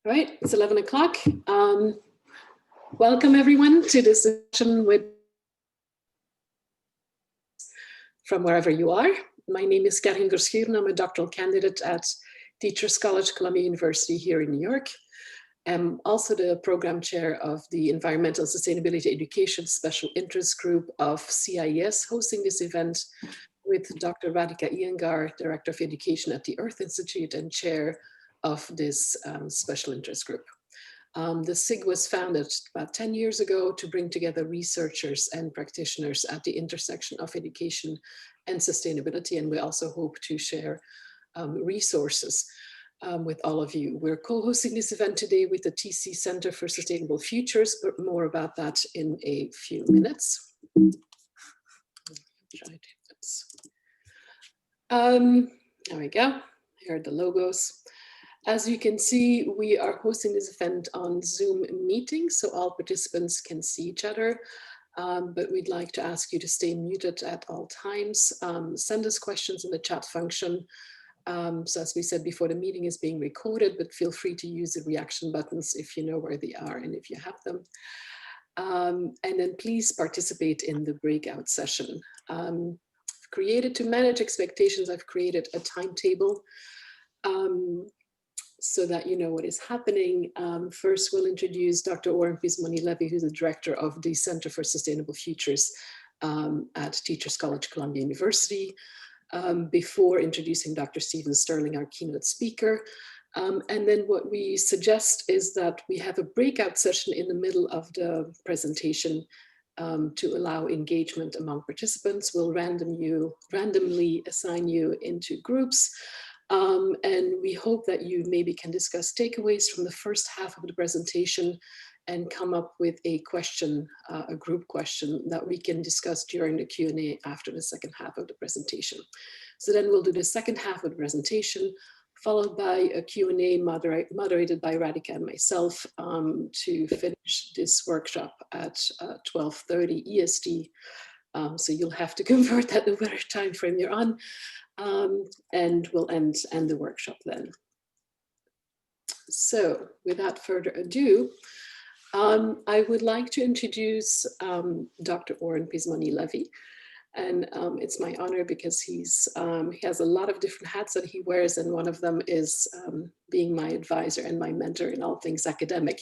All right, it's 11 o'clock. Welcome everyone to this session from wherever you are. My name is Karin Verschuren. I'm a doctoral candidate at Teachers College, Columbia University here in New York. I'm also the program chair of the Environmental Sustainability Education Special Interest Group of CIES, hosting this event with Dr. Radhika Iyengar, Director of Education at the Earth Institute and chair of this special interest group. The SIG was founded about 10 years ago to bring together researchers and practitioners at the intersection of education and sustainability, and we also hope to share resources with all of you. We're co-hosting this event today with the TC Center for Sustainable Futures, but more about that in a few minutes. There we go. Here are the logos. As you can see, we are hosting this event on Zoom meeting, so all participants can see each other. But we'd like to ask you to stay muted at all times. Send us questions in the chat function. So as we said before, the meeting is being recorded, but feel free to use the reaction buttons if you know where they are and if you have them. And then please participate in the breakout session. Created to manage expectations, I've created a timetable so that you know what is happening. First, we'll introduce Dr. Oren Pismoni-Levy, who's the director of the Center for Sustainable Futures at Teachers College, Columbia University. Before introducing Dr. Stephen Sterling, our keynote speaker. And then what we suggest is that we have a breakout session in the middle of the presentation to allow engagement among participants. We'll randomly assign you into groups. And we hope that you maybe can discuss takeaways from the first half of the presentation and come up with a question, a group question that we can discuss during the Q&A after the second half of the presentation. So then we'll do the second half of the presentation, followed by a Q&A moderated by Radhika and myself to finish this workshop at 12:30 EST. So you'll have to convert that to whatever time frame you're on. And we'll end the workshop then. So without further ado, I would like to introduce Dr. Oren Pismoni-Levy. And it's my honor because he has a lot of different hats that he wears, and one of them is being my advisor and my mentor in all things academic.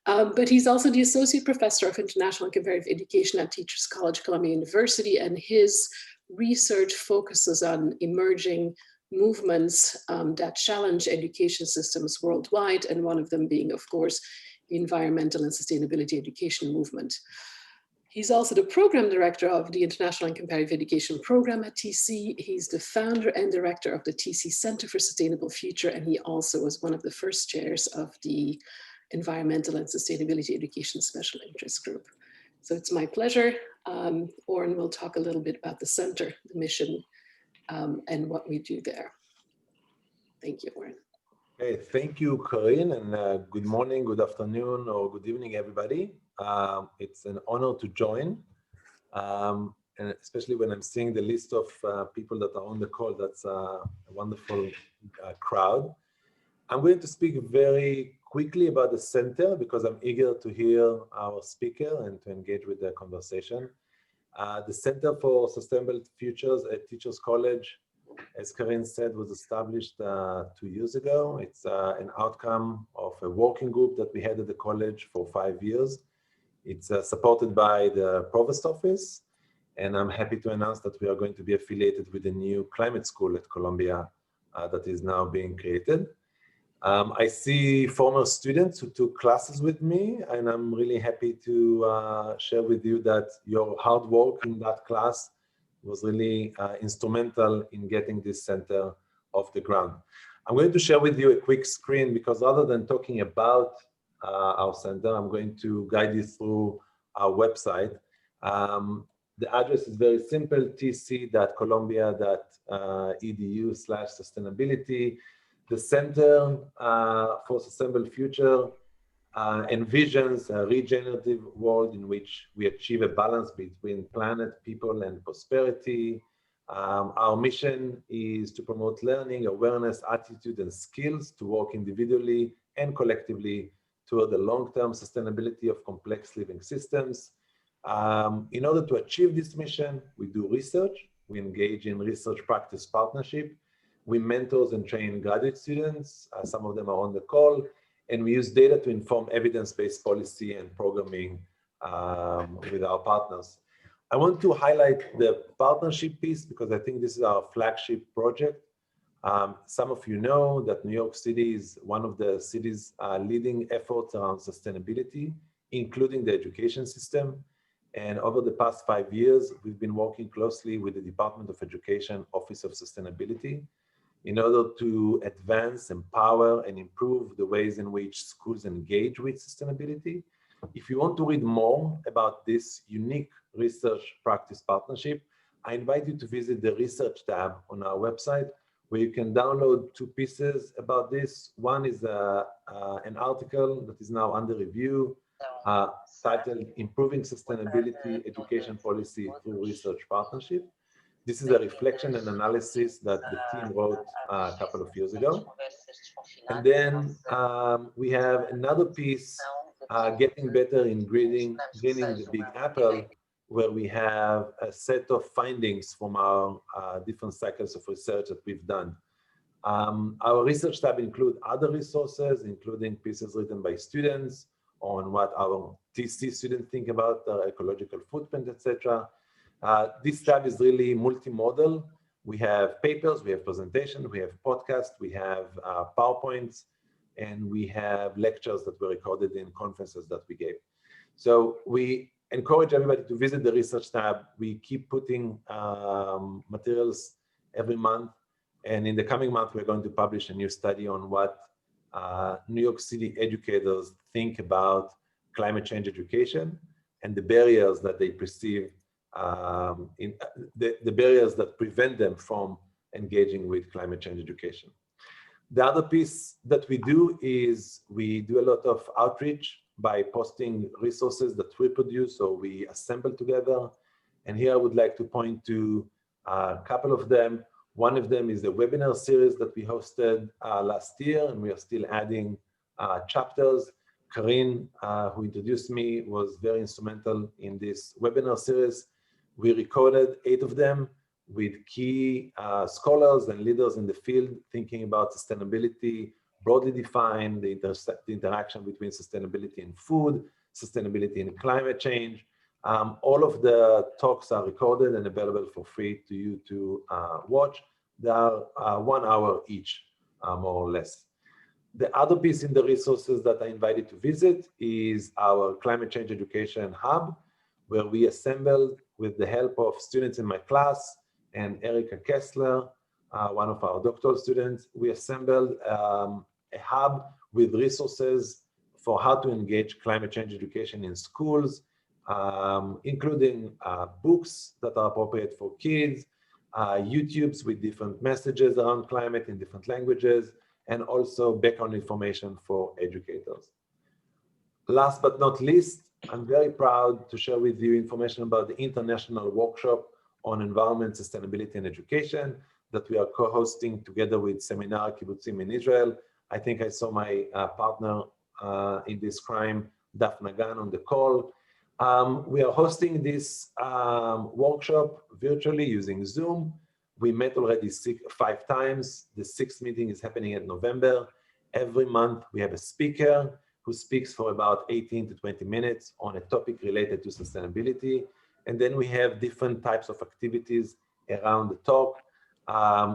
But he's also the Associate Professor of International and Comparative Education at Teachers College, Columbia University, and his research focuses on emerging movements that challenge education systems worldwide, and one of them being, of course, the environmental and sustainability education movement. He's also the program director of the International and Comparative Education program at TC. He's the founder and director of the TC Center for Sustainable Future, and he also was one of the first chairs of the Environmental and Sustainability Education Special Interest Group. So it's my pleasure. Oren will talk a little bit about the center, the mission, and what we do there. Thank you, Oren. Hey, thank you, Karin, and good morning, good afternoon, or good evening, everybody. It's an honor to join, and especially when I'm seeing the list of people that are on the call. That's a wonderful crowd. I'm going to speak very quickly about the center because I'm eager to hear our speaker and to engage with the conversation. The Center for Sustainable Futures at Teachers College, as Karin said, was established 2 years ago. It's an outcome of a working group that we had at the college for 5 years. It's supported by the Provost Office, and I'm happy to announce that we are going to be affiliated with a new climate school at Columbia that is now being created. I see former students who took classes with me, and I'm really happy to share with you that your hard work in that class was really instrumental in getting this center off the ground. I'm going to share with you a quick screen because rather than talking about our center, I'm going to guide you through our website. The address is very simple, tc.columbia.edu/sustainability. The Center for Sustainable Future envisions a regenerative world in which we achieve a balance between planet, people, and prosperity. Our mission is to promote learning, awareness, attitude, and skills to work individually and collectively toward the long-term sustainability of complex living systems. In order to achieve this mission, we do research, we engage in research practice partnership, we mentor and train graduate students, some of them are on the call, and we use data to inform evidence-based policy and programming with our partners. I want to highlight the partnership piece because I think this is our flagship project. Some of you know that New York City is one of the city's leading efforts around sustainability, including the education system. And over the past 5 years, we've been working closely with the Department of Education Office of Sustainability in order to advance, empower, and improve the ways in which schools engage with sustainability. If you want to read more about this unique research practice partnership, I invite you to visit the research tab on our website, where you can download 2 pieces about this. One is an article that is now under review, titled Improving Sustainability Education Policy Through Research Partnership. This is a reflection and analysis that the team wrote a couple of years ago. And then we have another piece, Getting Better in Greening the Big Apple, where we have a set of findings from our different cycles of research that we've done. Our research tab includes other resources, including pieces written by students on what our TC students think about their ecological footprint, etc. This tab is really multimodal. We have papers, we have presentations, we have podcasts, we have PowerPoints, and we have lectures that were recorded in conferences that we gave. So we encourage everybody to visit the research tab. We keep putting materials every month. And in the coming month, we're going to publish a new study on what New York City educators think about climate change education and the barriers that they perceive, the barriers that prevent them from engaging with climate change education. The other piece that we do is we do a lot of outreach by posting resources that we produce or we assemble together. And here I would like to point to a couple of them. One of them is the webinar series that we hosted last year, and we are still adding chapters. Corinne, who introduced me, was very instrumental in this webinar series. We recorded 8 of them with key scholars and leaders in the field thinking about sustainability, broadly defined, the interaction between sustainability and food, sustainability and climate change. All of the talks are recorded and available for free to you to watch. They are 1 hour each, more or less. The other piece in the resources that I invited to visit is our Climate Change Education Hub, where we assembled, with the help of students in my class and Erika Kessler, one of our doctoral students, we assembled a hub with resources for how to engage climate change education in schools, including books that are appropriate for kids, YouTubes with different messages around climate in different languages, and also background information for educators. Last but not least, I'm very proud to share with you information about the international workshop on environment, sustainability, and education that we are co-hosting together with Seminar Kibbutzim in Israel. I think I saw my partner in this crime, Daphne Gan, on the call. We are hosting this workshop virtually using Zoom. We met already 5 times. The 6th meeting is happening in November. Every month we have a speaker who speaks for about 18 to 20 minutes on a topic related to sustainability. And then we have different types of activities around the talk.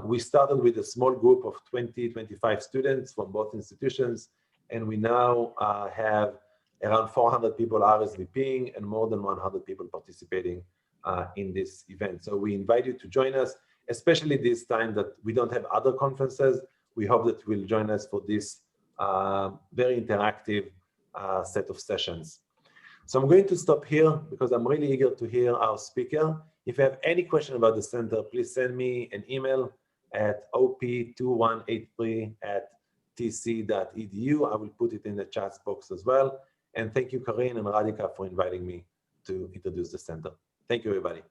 We started with a small group of 20, 25 students from both institutions, and we now have around 400 people RSVPing and more than 100 people participating in this event. So we invite you to join us, especially this time that we don't have other conferences. We hope that you will join us for this very interactive set of sessions. So I'm going to stop here because I'm really eager to hear our speaker. If you have any question about the center, please send me an email at op2183@tc.edu. I will put it in the chat box as well. And thank you, Corinne and Radhika, for inviting me to introduce the center. Thank you, everybody.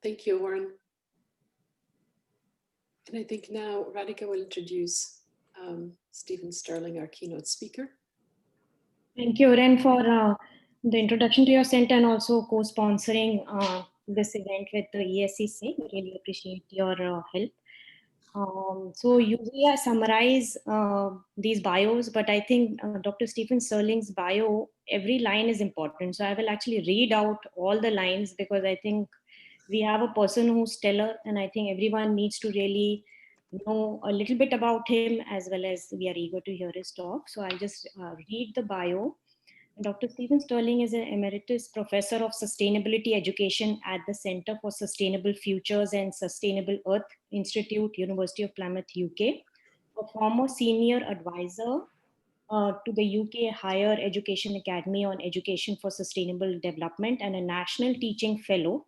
Thank you, Warren. And I think now Radhika will introduce Stephen Sterling, our keynote speaker. Thank you, Ren, for the introduction to your center and also co-sponsoring this event with the ESCC. Really appreciate your help. So usually I summarize these bios, but I think Dr. Stephen Sterling's bio, every line is important. So I will actually read out all the lines because I think we have a person who's stellar, and I think everyone needs to really know a little bit about him, as well as we are eager to hear his talk. So I'll just read the bio. Dr. Stephen Sterling is an emeritus professor of sustainability education at the Center for Sustainable Futures and Sustainable Earth Institute, University of Plymouth, UK, a former senior advisor to the UK Higher Education Academy on Education for Sustainable Development and a national teaching fellow.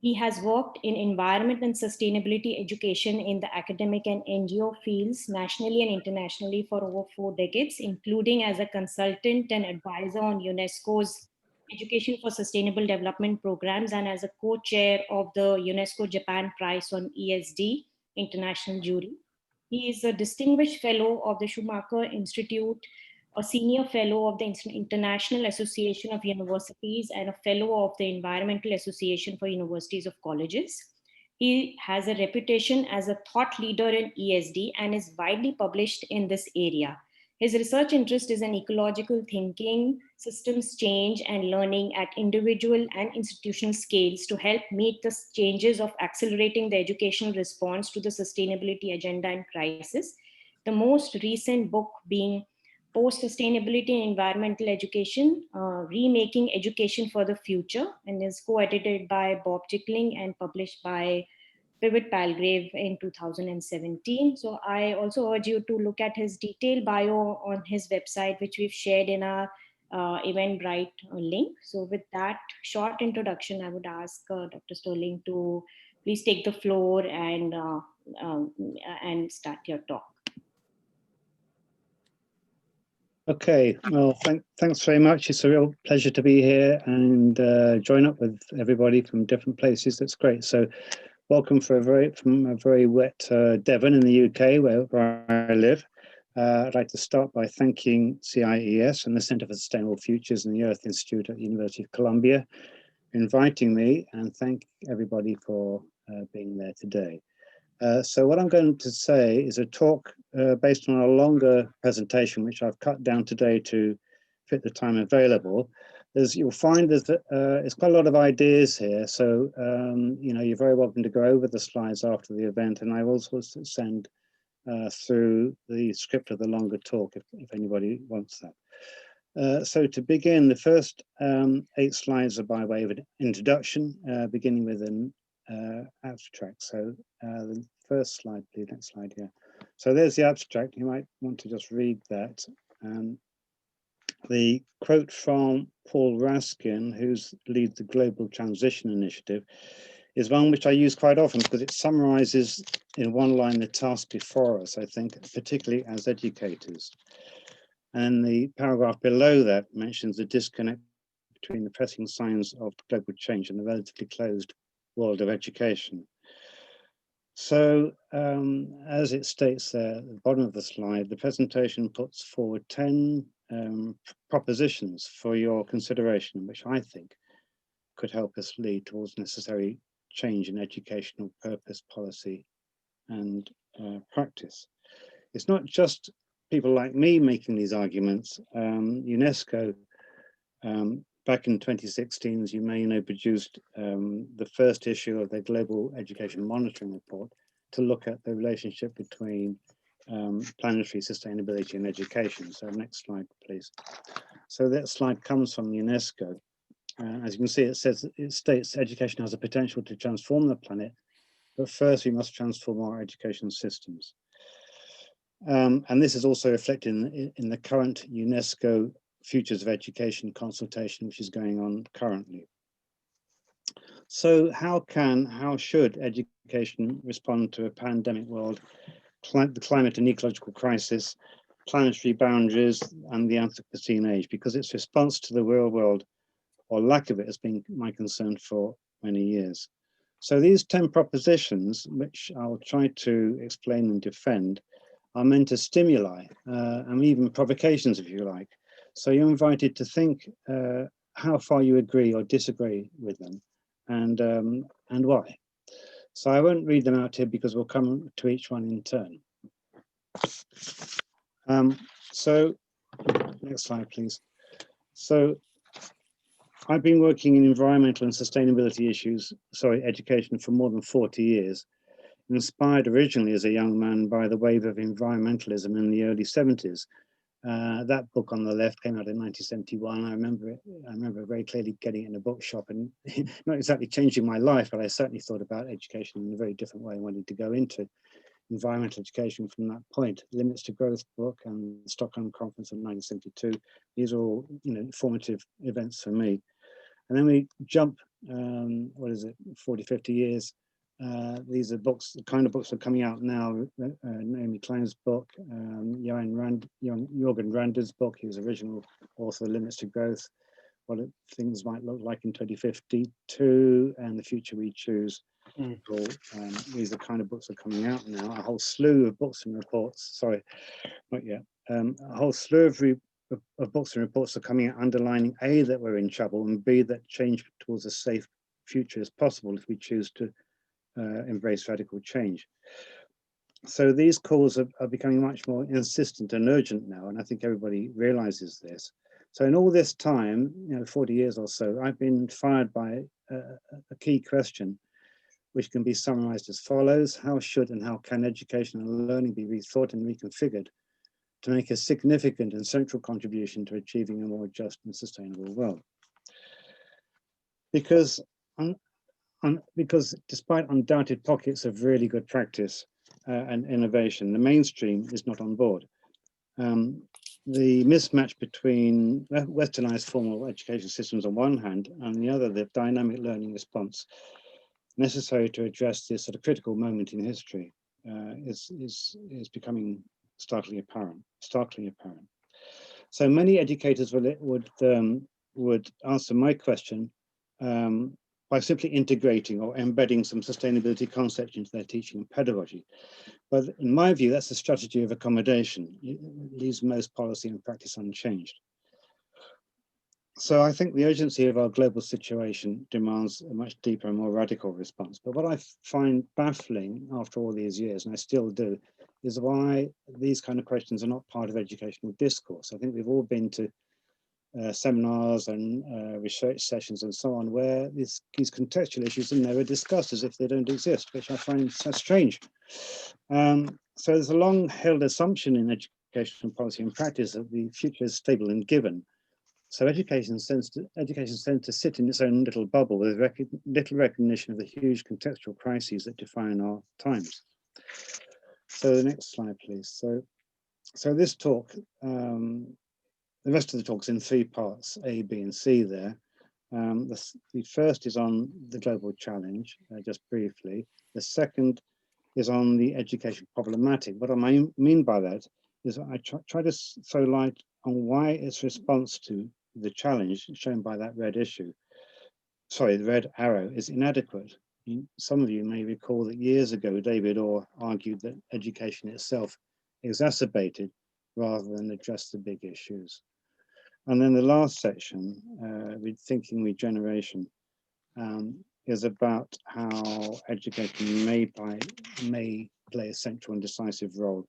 He has worked in environment and sustainability education in the academic and NGO fields nationally and internationally for over 4 decades, including as a consultant and advisor on UNESCO's Education for Sustainable Development programs and as a co-chair of the UNESCO Japan Prize on ESD International Jury. He is a distinguished fellow of the Schumacher Institute, a senior fellow of the International Association of Universities, and a fellow of the Environmental Association for Universities of Colleges. He has a reputation as a thought leader in ESD and is widely published in this area. His research interest is in ecological thinking, systems change, and learning at individual and institutional scales to help meet the changes of accelerating the educational response to the sustainability agenda and crisis. The most recent book being Post-Sustainability and Environmental Education, Remaking Education for the Future, and is co-edited by Bob Jickling and published by Pivot Palgrave in 2017. So I also urge you to look at his detailed bio on his website, which we've shared in our Eventbrite link. So with that short introduction, I would ask Dr. Sterling to please take the floor and start your talk. Okay, well, thanks very much. It's a real pleasure to be here and join up with everybody from different places. That's great. So welcome from a very wet Devon in the UK, where I live. I'd like to start by thanking CIES and the Centre for Sustainable Futures and the Earth Institute at the University of Columbia inviting me, and thank everybody for being there today. So what I'm going to say is a talk based on a longer presentation, which I've cut down today to fit the time available. You'll find there's quite a lot of ideas here. So, you know, you're very welcome to go over the slides after the event, and I will also send through the script of the longer talk if anybody wants that. So to begin, the first 8 slides are by way of an introduction, beginning with an abstract. So the first slide, please, next slide here. So there's the abstract. You might want to just read that. The quote from Paul Raskin, who leads the Global Transition Initiative, is one which I use quite often because it summarizes in one line the task before us, I think, particularly as educators. And the paragraph below that mentions the disconnect between the pressing signs of global change and the relatively closed world of education. So as it states there at the bottom of the slide, the presentation puts forward 10 propositions for your consideration, which I think could help us lead towards necessary change in educational purpose, policy, and practice. It's not just people like me making these arguments. UNESCO, back in 2016, as you may know, produced the first issue of their Global Education Monitoring Report to look at the relationship between planetary sustainability and education. So next slide, please. So that slide comes from UNESCO. As you can see, it states education has a potential to transform the planet, but first we must transform our education systems. And this is also reflected in the current UNESCO Futures of Education consultation, which is going on currently. So how should education respond to a pandemic world, the climate and ecological crisis, planetary boundaries, and the Anthropocene age? Because its response to the real world, or lack of it, has been my concern for many years. So these 10 propositions, which I'll try to explain and defend, are meant to stimuli and even provocations, if you like. So you're invited to think how far you agree or disagree with them, and why. So I won't read them out here because we'll come to each one in turn. So next slide, please. So I've been working in environmental and sustainability issues, education for more than 40 years, inspired originally as a young man by the wave of environmentalism in the early 70s. That book on the left came out in 1971. I remember very clearly getting it in a bookshop and not exactly changing my life, but I certainly thought about education in a very different way and wanted to go into environmental education from that point. Limits to Growth book and the Stockholm Conference in 1972. These are all, formative events for me. And then we jump, 40, 50 years. These are books, the kind of books that are coming out now. Naomi Klein's book, Jürgen Rander's book. He was original author of Limits to Growth, What Things Might Look Like in 2052, and The Future We Choose. These are kind of books that are coming out now. A whole slew of books and reports. Sorry, not yet. A whole slew of books and reports are coming out underlining A, that we're in trouble, and B, that change towards a safe future is possible if we choose to embrace radical change. So these calls are becoming much more insistent and urgent now, and I think everybody realizes this. So in all this time, 40 years or so, I've been fired by a key question, which can be summarized as follows: how should and how can education and learning be rethought and reconfigured to make a significant and central contribution to achieving a more just and sustainable world? Because despite undoubted pockets of really good practice and innovation, the mainstream is not on board. The mismatch between westernized formal education systems on one hand, and the other, the dynamic learning response necessary to address this at a critical moment in history, is becoming starkly apparent. So many educators would answer my question by simply integrating or embedding some sustainability concepts into their teaching and pedagogy. But in my view, that's a strategy of accommodation. It leaves most policy and practice unchanged. So I think the urgency of our global situation demands a much deeper and more radical response. But what I find baffling after all these years, and I still do, is why these kind of questions are not part of educational discourse. I think we've all been to seminars and research sessions and so on, where these contextual issues are never discussed, as if they don't exist, which I find so strange. So there's a long-held assumption in educational policy and practice that the future is stable and given. So education tends to sit in its own little bubble with little recognition of the huge contextual crises that define our times. So the next slide, please. So this talk, the rest of the talk's in 3 parts, A, B, and C there. The first is on the global challenge, just briefly. The second is on the education problematic. What I mean by that is I try to throw light on why its response to the challenge shown by that red arrow is inadequate. Some of you may recall that years ago, David Orr argued that education itself exacerbated rather than address the big issues. And then the last section, Rethinking Regeneration, is about how education may play a central and decisive role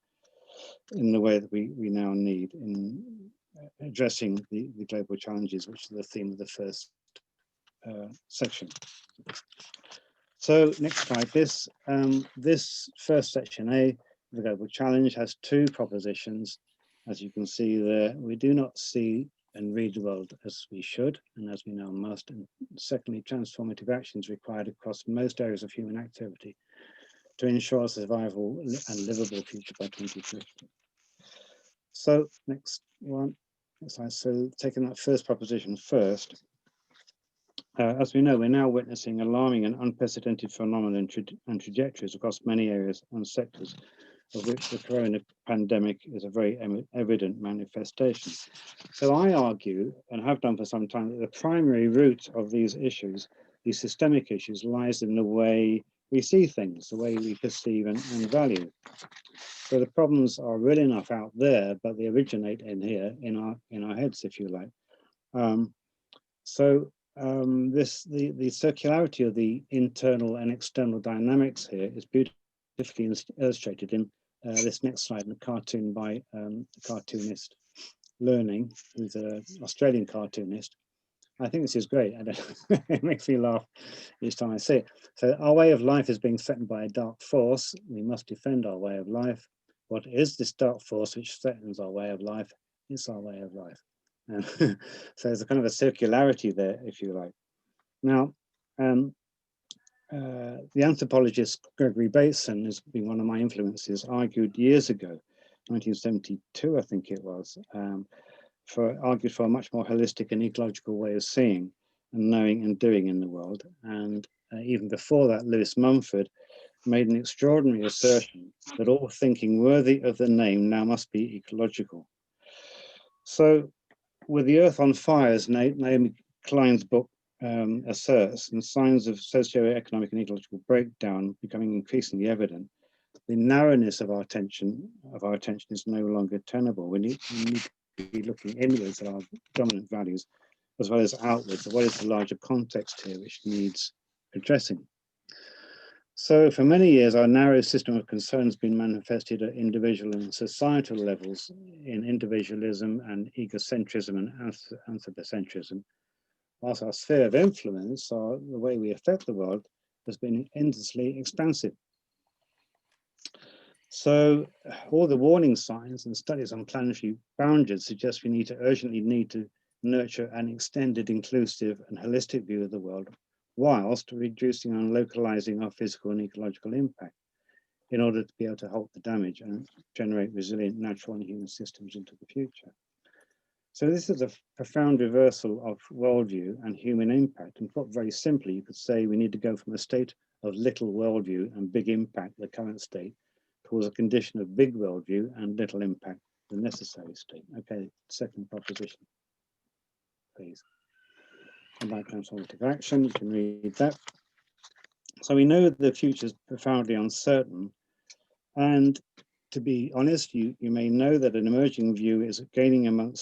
in the way that we now need in addressing the global challenges, which are the theme of the first section. So next slide. This first section, A, the global challenge, has 2 propositions. As you can see there, we do not see and read the world as we should and as we now must. And secondly, transformative actions required across most areas of human activity to ensure a survivable and livable future by 2050. So next one. So taking that first proposition first, as we know, we're now witnessing alarming and unprecedented phenomena and trajectories across many areas and sectors, of which the corona pandemic is a very evident manifestation. So I argue, and have done for some time, that the primary root of these issues these systemic issues lies in the way we see things, the way we perceive and value. So the problems are real enough out there, but they originate in here, in our heads, if you like. The circularity of the internal and external dynamics here is beautifully illustrated in this next slide, the cartoon by the cartoonist Learning, who's an Australian cartoonist. I think this is great. It makes me laugh each time I see it. So our way of life is being threatened by a dark force. We must defend our way of life. What is this dark force which threatens our way of life? It's our way of life. So there's a kind of a circularity there, if you like. Now, the anthropologist Gregory Bateson has been one of my influences, argued years ago, 1972, I think it was, argued for a much more holistic and ecological way of seeing and knowing and doing in the world. And even before that, Lewis Mumford made an extraordinary assertion that all thinking worthy of the name now must be ecological. So with the earth on fire, as Naomi Klein's book asserts, and signs of socio-economic and ecological breakdown becoming increasingly evident, the narrowness of our attention is no longer tenable. We need to be looking inwards at our dominant values, as well as outwards. What is the larger context here which needs addressing? So for many years, our narrow system of concern has been manifested at individual and societal levels in individualism and egocentrism and anthropocentrism, whilst our sphere of influence, or the way we affect the world, has been endlessly expansive. So all the warning signs and studies on planetary boundaries suggest we need to nurture an extended, inclusive and holistic view of the world, whilst reducing and localizing our physical and ecological impact in order to be able to halt the damage and generate resilient natural and human systems into the future. So this is a profound reversal of worldview and human impact. And put very simply, you could say we need to go from a state of little worldview and big impact, the current state, towards a condition of big worldview and little impact, the necessary state. Okay, second proposition, please. About transformative action, you can read that. So we know the future is profoundly uncertain, and to be honest, you may know that an emerging view is gaining ground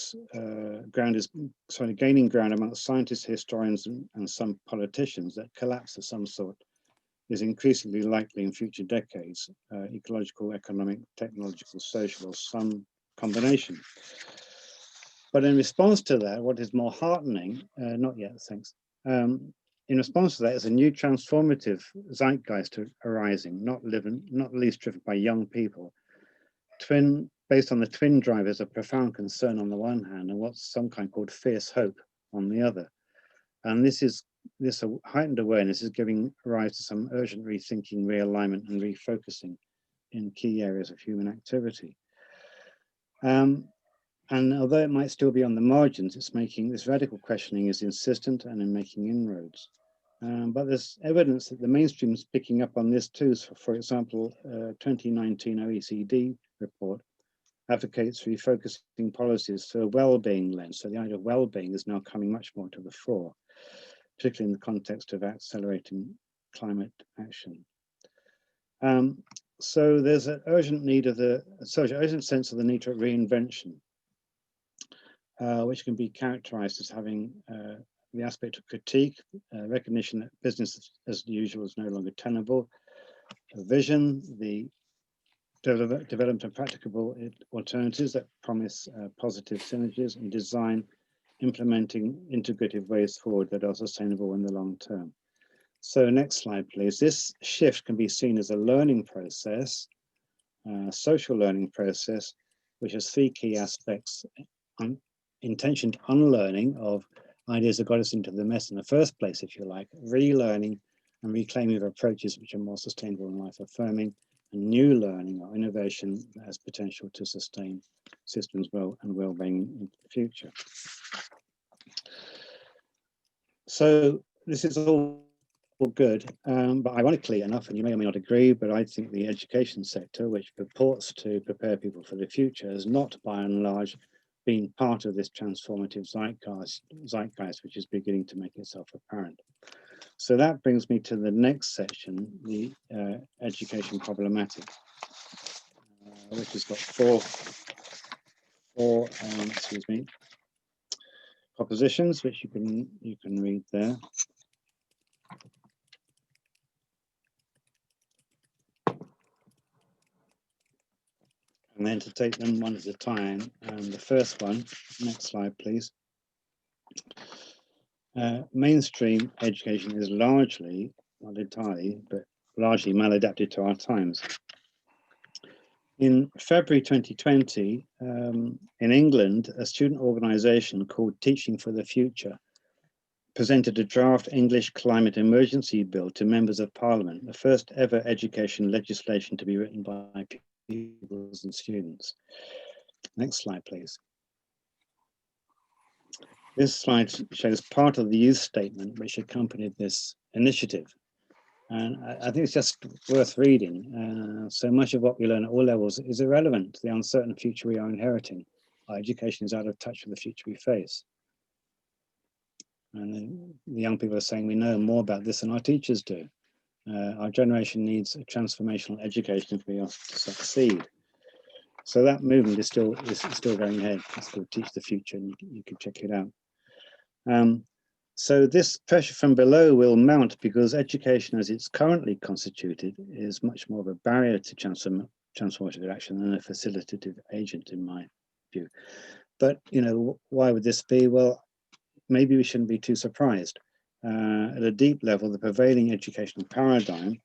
amongst scientists, historians, and some politicians that collapse of some sort is increasingly likely in future decades, ecological, economic, technological, social, or some combination. But in response to that, what is more heartening, not yet, thanks. In response to that is a new transformative zeitgeist arising, not least driven by young people, based on the twin drivers of profound concern on the one hand and what's some kind called fierce hope on the other. And this heightened awareness is giving rise to some urgent rethinking, realignment and refocusing in key areas of human activity. And although it might still be on the margins, this radical questioning is insistent and in making inroads. But there's evidence that the mainstream is picking up on this too. So for example, 2019 OECD report advocates refocusing policies through a well-being lens. So the idea of well-being is now coming much more to the fore, particularly in the context of accelerating climate action. So there's an urgent urgent sense of the need for reinvention, which can be characterized as having the aspect of critique, recognition that business as usual is no longer tenable, a vision, the development of practicable alternatives that promise positive synergies, and design, implementing integrative ways forward that are sustainable in the long term. So next slide, please. This shift can be seen as a learning process, social learning process, which has three key aspects: intentioned unlearning of ideas that got us into the mess in the first place, if you like, relearning and reclaiming of approaches which are more sustainable and life affirming, and new learning or innovation that has potential to sustain systems well-being in the future. So this is all good, but ironically enough, and you may or may not agree, but I think the education sector, which purports to prepare people for the future, has not by and large been part of this transformative zeitgeist which is beginning to make itself apparent. So that brings me to the next section, the education problematic, which has got four propositions, which you can read there. And then to take them one at a time. The first one, next slide, please. Mainstream education is largely, not entirely, but largely maladapted to our times. In February 2020, in England, a student organisation called Teaching for the Future presented a draft English climate emergency bill to members of Parliament, the first ever education legislation to be written by pupils and students. Next slide, please. This slide shows part of the youth statement which accompanied this initiative. And I think it's just worth reading. So much of what we learn at all levels is irrelevant to the uncertain future we are inheriting. Our education is out of touch with the future we face. And the young people are saying we know more about this than our teachers do. Our generation needs a transformational education if we are to succeed. So that movement is still going ahead. It's called Teach the Future, and you can check it out. So this pressure from below will mount because education as it's currently constituted is much more of a barrier to transformative action than a facilitative agent, in my view. But, you know, why would this be? Well, maybe we shouldn't be too surprised. At a deep level, the prevailing educational paradigm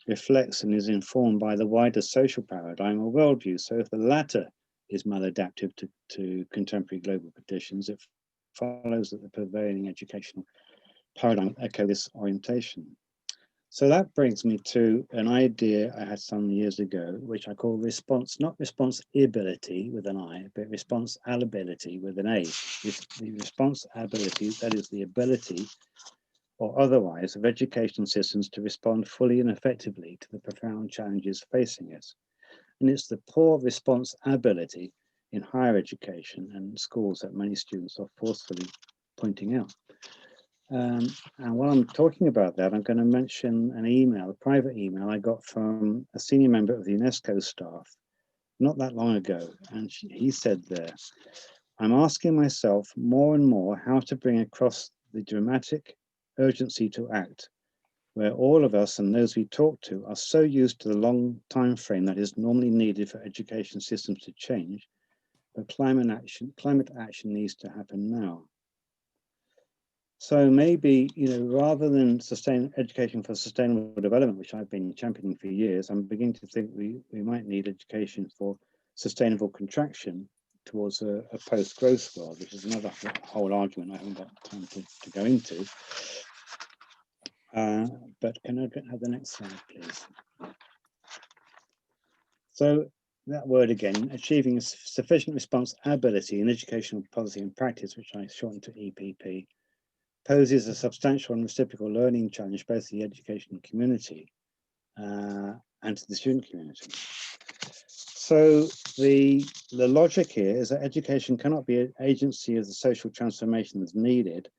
reflects and is informed by the wider social paradigm or worldview. So if the latter is maladaptive to contemporary global conditions, it follows that the prevailing educational paradigm echo this orientation. So that brings me to an idea I had some years ago, which I call response, not responsibility with an I, but responsibility with an A. The responsibility, that is the ability or otherwise of education systems to respond fully and effectively to the profound challenges facing us. And it's the poor responsibility in higher education and schools that many students are forcefully pointing out. And while I'm talking about that, I'm going to mention an email, a private email I got from a senior member of the UNESCO staff not that long ago. And he said there, I'm asking myself more and more how to bring across the dramatic urgency to act, where all of us and those we talk to are so used to the long time frame that is normally needed for education systems to change, but climate action needs to happen now. So maybe, you know, rather than education for sustainable development, which I've been championing for years, I'm beginning to think we might need education for sustainable contraction towards a post-growth world, which is another whole argument I haven't got time to go into. But can I have the next slide, please? So that word again, achieving sufficient responsibility in educational policy and practice, which I shortened to EPP, poses a substantial and reciprocal learning challenge both to the education community and to the student community. So the logic here is that education cannot be an agency of the social transformation that's needed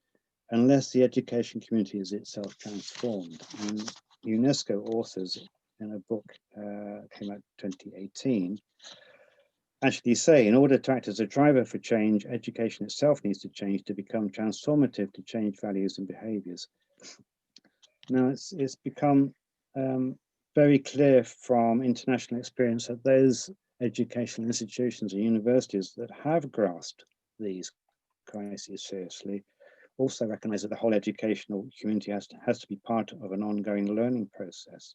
unless the education community is itself transformed. And UNESCO authors in a book came out in 2018 actually say, in order to act as a driver for change, education itself needs to change to become transformative to change values and behaviors. Now, it's become very clear from international experience that those educational institutions and universities that have grasped these crises seriously also recognize that the whole educational community has to be part of an ongoing learning process.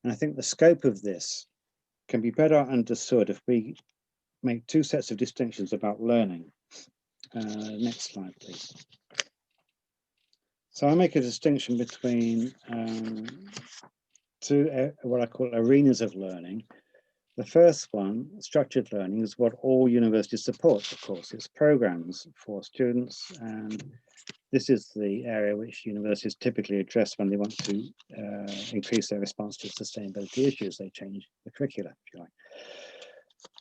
And I think the scope of this can be better understood if we make two sets of distinctions about learning. Next slide, please. So I make a distinction between two what I call arenas of learning. The first one, structured learning, is what all universities support, of course. It's programs for students, and this is the area which universities typically address when they want to increase their response to sustainability issues. They change the curricula, if you like.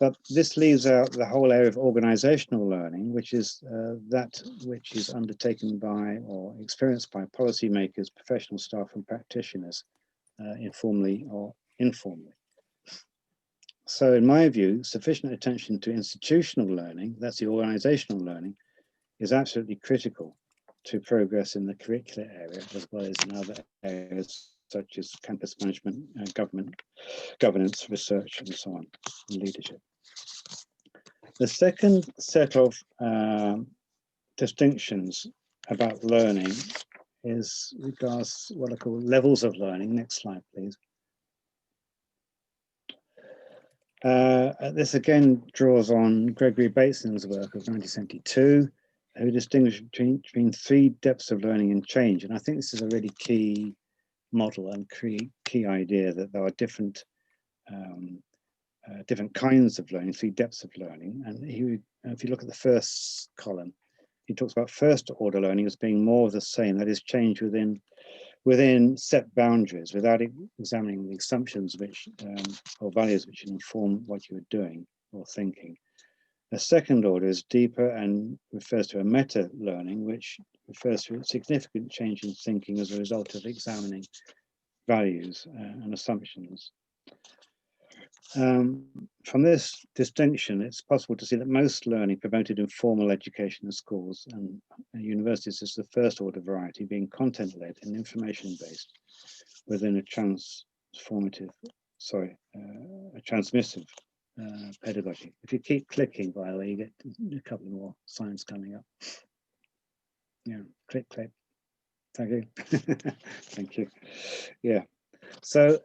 But this leaves out the whole area of organisational learning, which is that which is undertaken by or experienced by policymakers, professional staff and practitioners, informally or informally. So in my view, sufficient attention to institutional learning, that's the organisational learning, is absolutely critical to progress in the curricular area, as well as in other areas such as campus management, governance, research, and so on, and leadership. The second set of distinctions about learning is regards what I call levels of learning. Next slide, please. This again draws on Gregory Bateson's work of 1972, who distinguished between three depths of learning and change. And I think this is a really key model and key idea, that there are different kinds of learning, three depths of learning. And if you look at the first column, he talks about first order learning as being more of the same, that is change within set boundaries, without examining the assumptions which or values which inform what you're doing or thinking. The second order is deeper and refers to a meta learning, which refers to a significant change in thinking as a result of examining values and assumptions. From this distinction, it's possible to see that most learning promoted in formal education in schools and universities is the first order variety, being content-led and information-based within a transmissive pedagogy. If you keep clicking, by the way, you get a couple more signs coming up. Yeah, click, click. Thank you. Thank you. Yeah. So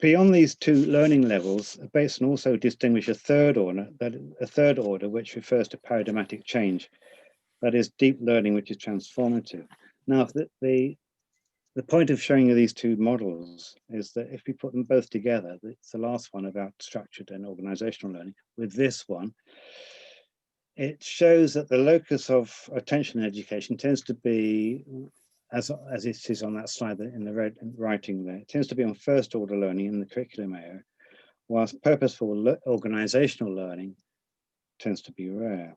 beyond these two learning levels, Bateson also distinguished a third order which refers to paradigmatic change, that is deep learning, which is transformative. Now, the point of showing you these two models is that if we put them both together, it's the last one about structured and organizational learning, with this one, it shows that the locus of attention in education tends to be, as it is on that slide in the red writing there, it tends to be on first order learning in the curriculum area, whilst purposeful organizational learning tends to be rare.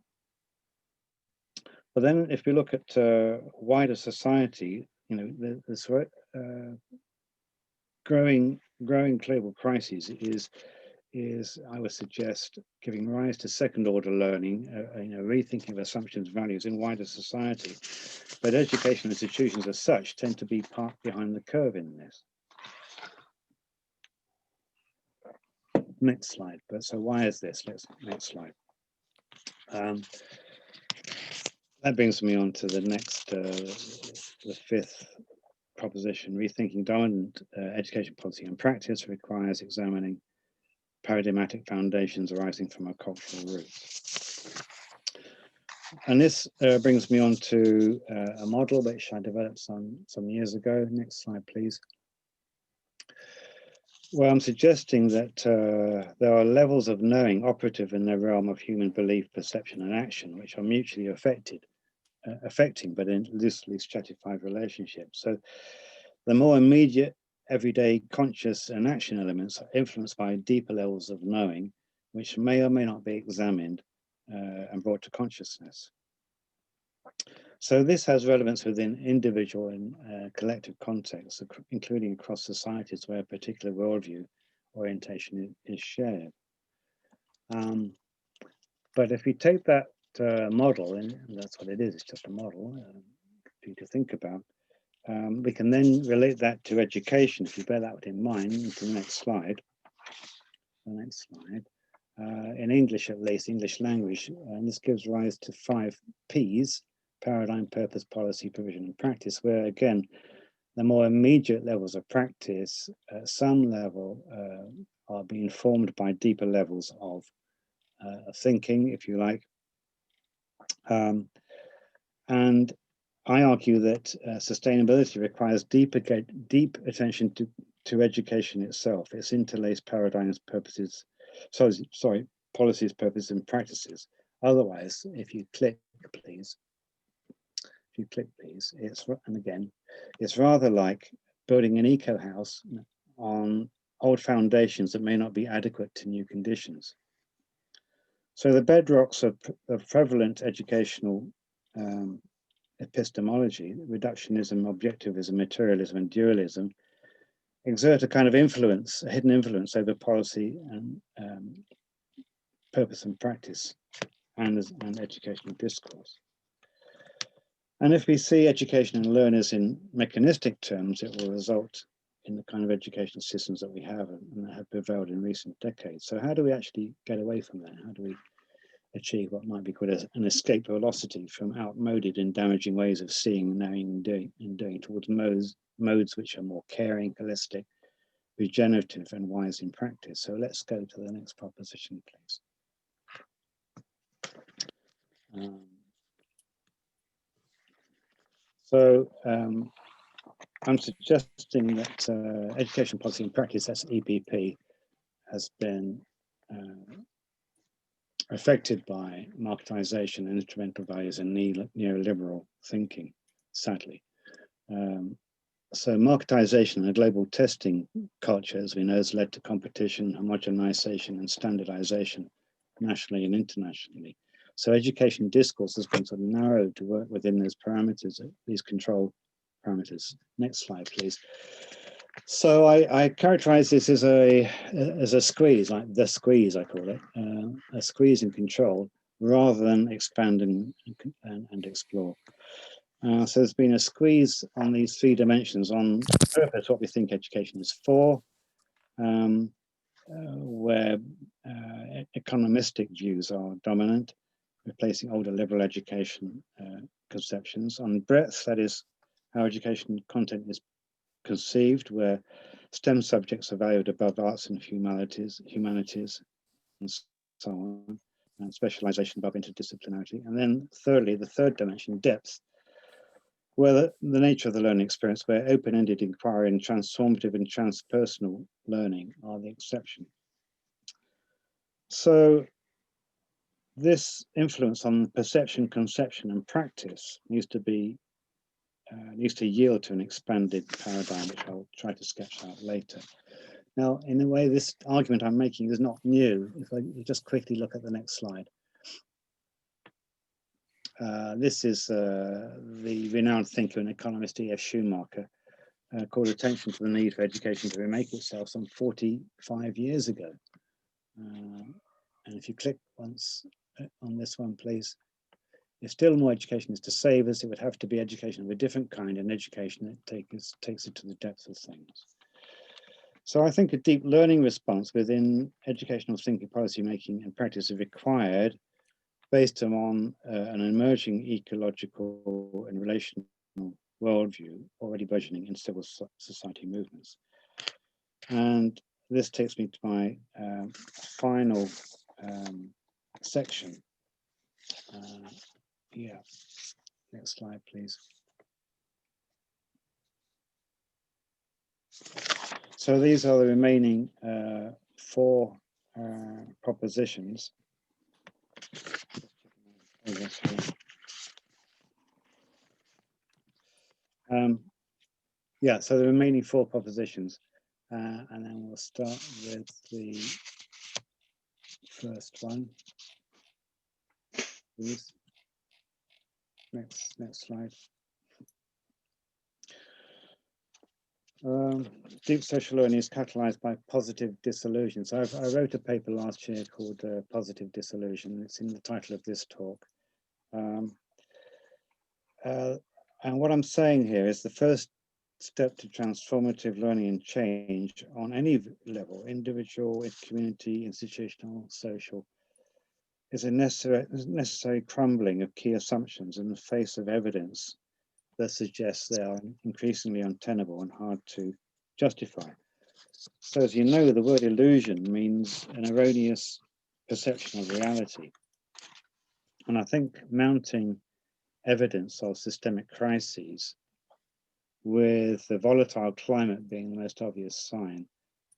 But then if we look at wider society, you know, this growing global crisis is, I would suggest, giving rise to second order learning, you know, rethinking of assumptions, values in wider society. But educational institutions as such tend to be part behind the curve in this. Next slide. But so why is this? Next slide. That brings me on to the next, the fifth proposition. Rethinking dominant education policy and practice requires examining paradigmatic foundations arising from our cultural roots. And this brings me on to a model which I developed some years ago. Next slide, please. Well, I'm suggesting that there are levels of knowing operative in the realm of human belief, perception, and action, which are mutually affecting, but in loosely stratified relationships. So the more immediate, everyday conscious and action elements are influenced by deeper levels of knowing, which may or may not be examined and brought to consciousness. So this has relevance within individual and collective contexts, including across societies where a particular worldview orientation is shared. But if we take that model, and that's what it is, it's just a model for you to think about, we can then relate that to education. If you bear that in mind, to the next slide. The next slide. In English, at least, English language, and this gives rise to 5 Ps: paradigm, purpose, policy, provision, and practice, where again, the more immediate levels of practice at some level are being formed by deeper levels of thinking, if you like. And I argue that sustainability requires deep attention to education itself, its interlaced paradigms, purposes, policies, purposes, and practices. Otherwise, if you click, please, it's rather like building an eco house on old foundations that may not be adequate to new conditions. So the bedrocks of prevalent educational epistemology, reductionism, objectivism, materialism, and dualism, exert a kind of influence, a hidden influence over policy and purpose and practice and educational discourse. And if we see education and learners in mechanistic terms, it will result in the kind of educational systems that we have and that have prevailed in recent decades. So how do we actually get away from that? How do we achieve what might be called an escape velocity from outmoded and damaging ways of seeing, knowing, and doing towards modes which are more caring, holistic, regenerative, and wise in practice? So let's go to the next proposition, please. I'm suggesting that education policy and practice, that's EPP, has been affected by marketization and instrumental values and neoliberal thinking, sadly. So marketization and a global testing culture, as we know, has led to competition, homogenization, and standardization nationally and internationally. So education discourse has been sort of narrowed to work within those parameters, these control parameters. Next slide, please. So I characterize this as a squeeze, like the squeeze, I call it, a squeeze and control, rather than expand and explore. So there's been a squeeze on these 3 dimensions on purpose, what we think education is for, where economistic views are dominant, replacing older liberal education conceptions. On breadth, that is how education content is conceived, where STEM subjects are valued above arts and humanities, and so on, and specialization above interdisciplinarity. And then thirdly, the 3rd dimension, depth, where the nature of the learning experience, where open-ended inquiry and transformative and transpersonal learning are the exception. So this influence on perception, conception, and practice needs to yield to an expanded paradigm, which I'll try to sketch out later. Now, in a way, this argument I'm making is not new. If I just quickly look at the next slide. This is the renowned thinker and economist E.F. Schumacher called attention to the need for education to remake itself some 45 years ago. And if you click once on this one, please. If still more education is to save us, it would have to be education of a different kind, an education that takes it to the depths of things. So I think a deep learning response within educational thinking, policy making, and practice is required based on an emerging ecological and relational worldview already burgeoning in civil society movements. And this takes me to my final section. Yeah, next slide, please. So these are the remaining 4 propositions. Yeah, so the remaining 4 propositions, and then we'll start with the first one, please. Next slide. Deep social learning is catalyzed by positive disillusion. So I wrote a paper last year called Positive Disillusion. It's in the title of this talk. And what I'm saying here is the first step to transformative learning and change on any level, individual, community, institutional, social, is a necessary crumbling of key assumptions in the face of evidence that suggests they are increasingly untenable and hard to justify. So as you know, the word illusion means an erroneous perception of reality. And I think mounting evidence of systemic crises, with the volatile climate being the most obvious sign,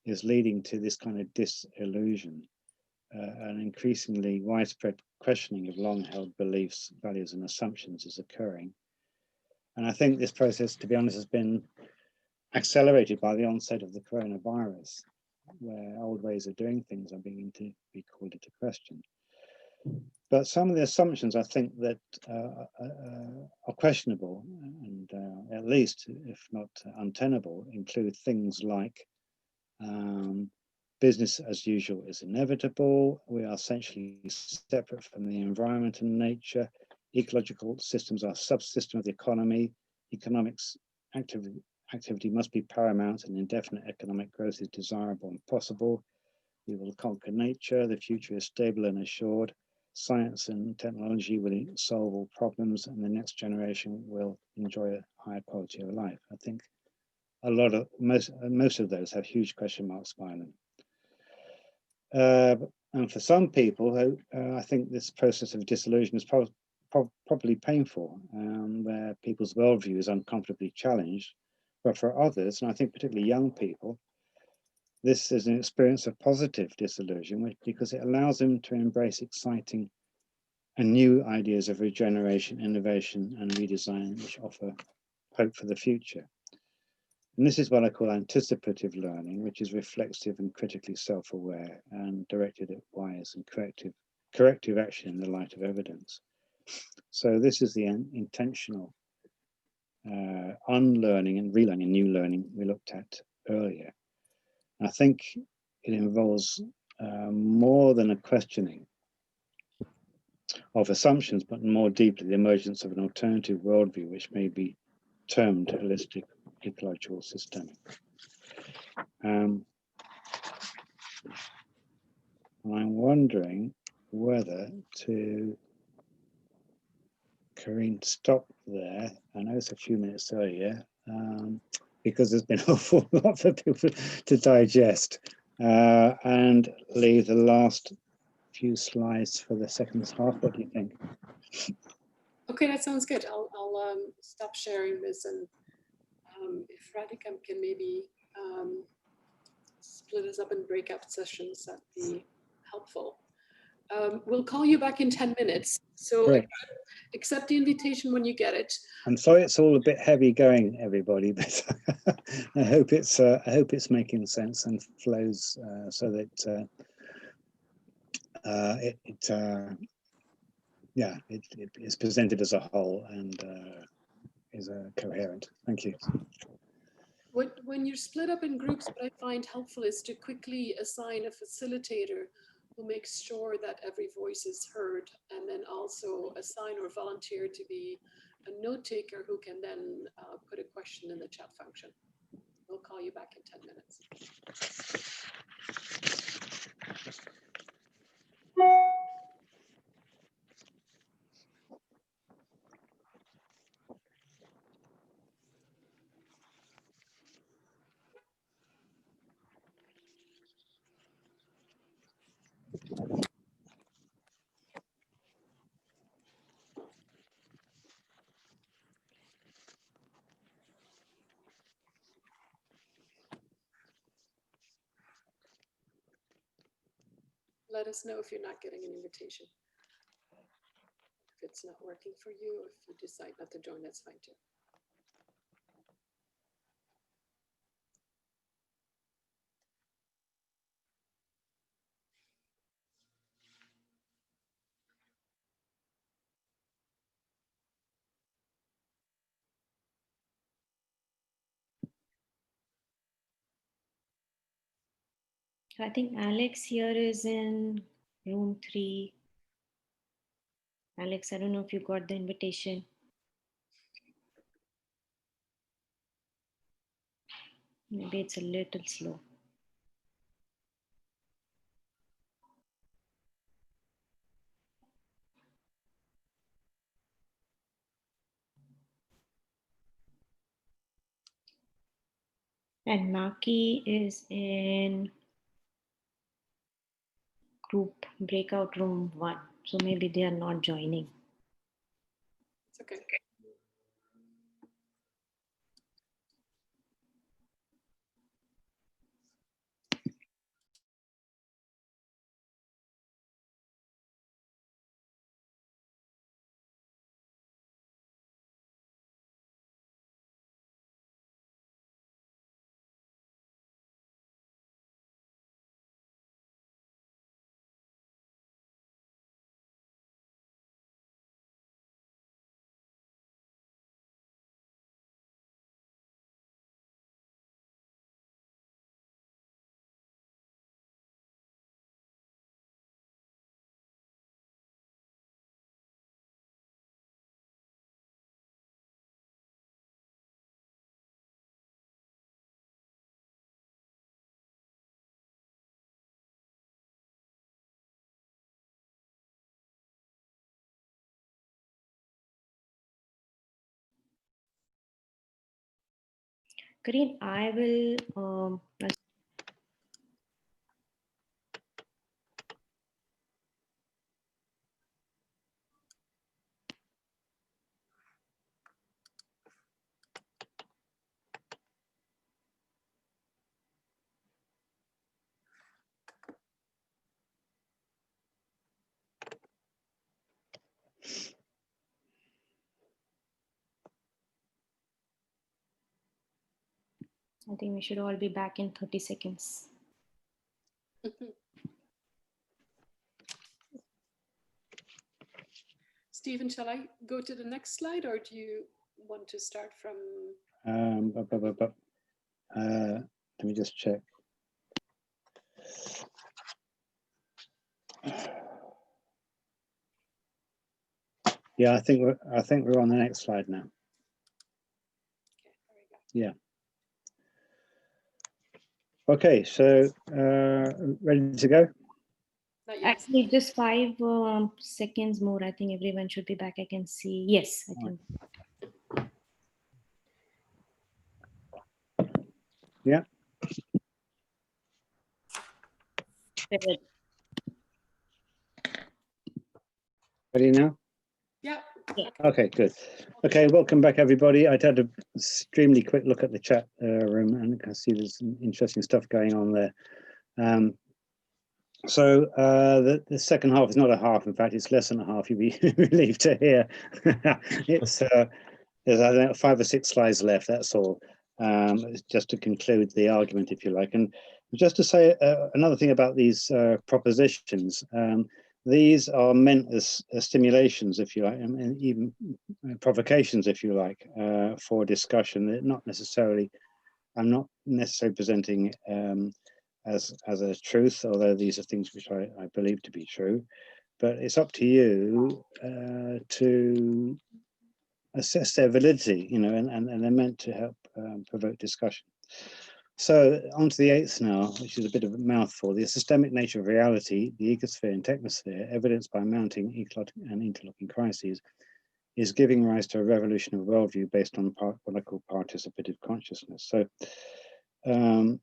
is leading to this kind of disillusion, an increasingly widespread questioning of long-held beliefs, values, and assumptions is occurring. And I think this process, to be honest, has been accelerated by the onset of the coronavirus. where old ways of doing things are beginning to be called into question. But some of the assumptions I think that are questionable and at least, if not untenable, include things like business as usual is inevitable. We are essentially separate from the environment and nature. Ecological systems are a subsystem of the economy. Economics activity must be paramount, and indefinite economic growth is desirable and possible. We will conquer nature. The future is stable and assured. Science and technology will solve all problems, and the next generation will enjoy a higher quality of life. I think a lot of most of those have huge question marks by them. And for some people, I think this process of disillusion is probably painful, where people's worldview is uncomfortably challenged. But for others, and I think particularly young people, this is an experience of positive disillusion, because it allows them to embrace exciting and new ideas of regeneration, innovation, and redesign, which offer hope for the future. And this is what I call anticipative learning, which is reflexive and critically self-aware and directed at wise and corrective action in the light of evidence. So this is the intentional unlearning and relearning, new learning we looked at earlier. I think it involves more than a questioning of assumptions, but more deeply the emergence of an alternative worldview, which may be termed holistic, ecological, systemic. I'm wondering whether to, Corinne, stop there. I know it's a few minutes earlier, because there's been an awful lot for people to digest, and leave the last few slides for the second half. What do you think? Okay, that sounds good. I'll stop sharing this, and if Radhika can maybe split us up in breakout sessions, that'd be helpful. We'll call you back in 10 minutes. So Great. Accept the invitation when you get it. I'm sorry it's all a bit heavy going, everybody, but I hope it's making sense and flows so that it is presented as a whole and is coherent. Thank you. When you're split up in groups, what I find helpful is to quickly assign a facilitator who makes sure that every voice is heard, and then also assign or volunteer to be a note taker who can then put a question in the chat function. We'll call you back in 10 minutes. Let us know if you're not getting an invitation. If it's not working for you, if you decide not to join, that's fine too. I think Alex here is in room 3. Alex, I don't know if you got the invitation. Maybe it's a little slow. And Maki is in group breakout room 1. So maybe they are not joining. It's okay. Corinne, I will I think we should all be back in 30 seconds. Stephen, shall I go to the next slide, or do you want to start from? Let me just check. Yeah, I think we're on the next slide now. Okay, there we go. Yeah. Okay, so ready to go? Not yet. Actually, just 5 seconds more. I think everyone should be back. I can see. Yes, I think. Yeah. Good. Ready now? Yeah. Okay, good. Okay, welcome back, everybody. I had an extremely quick look at the chat room, and I can see there's some interesting stuff going on there. So the second half is not a half. In fact, it's less than a half. You'll be relieved to hear. It's there's I don't know, 5 or 6 slides left. That's all. It's just to conclude the argument, if you like, and just to say another thing about these propositions. These are meant as stimulations, if you like, and even provocations, if you like, for discussion. They're not necessarily. I'm not necessarily presenting as a truth, although these are things which I believe to be true. But it's up to you to assess their validity, you know, and they're meant to help provoke discussion. So on to the 8th now, which is a bit of a mouthful. The systemic nature of reality, the ecosphere and technosphere, evidenced by mounting ecological and interlocking crises, is giving rise to a revolution of worldview based on what I call participative consciousness. So the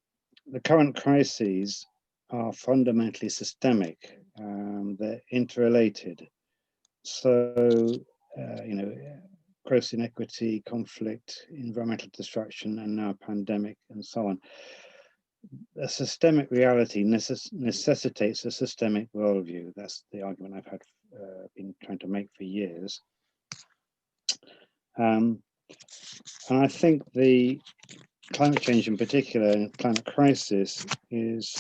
current crises are fundamentally systemic. They're interrelated. So, you know, gross inequity, conflict, environmental destruction, and now pandemic, and so on. A systemic reality necessitates a systemic worldview. That's the argument I've had been trying to make for years. And I think the climate change in particular, and climate crisis, is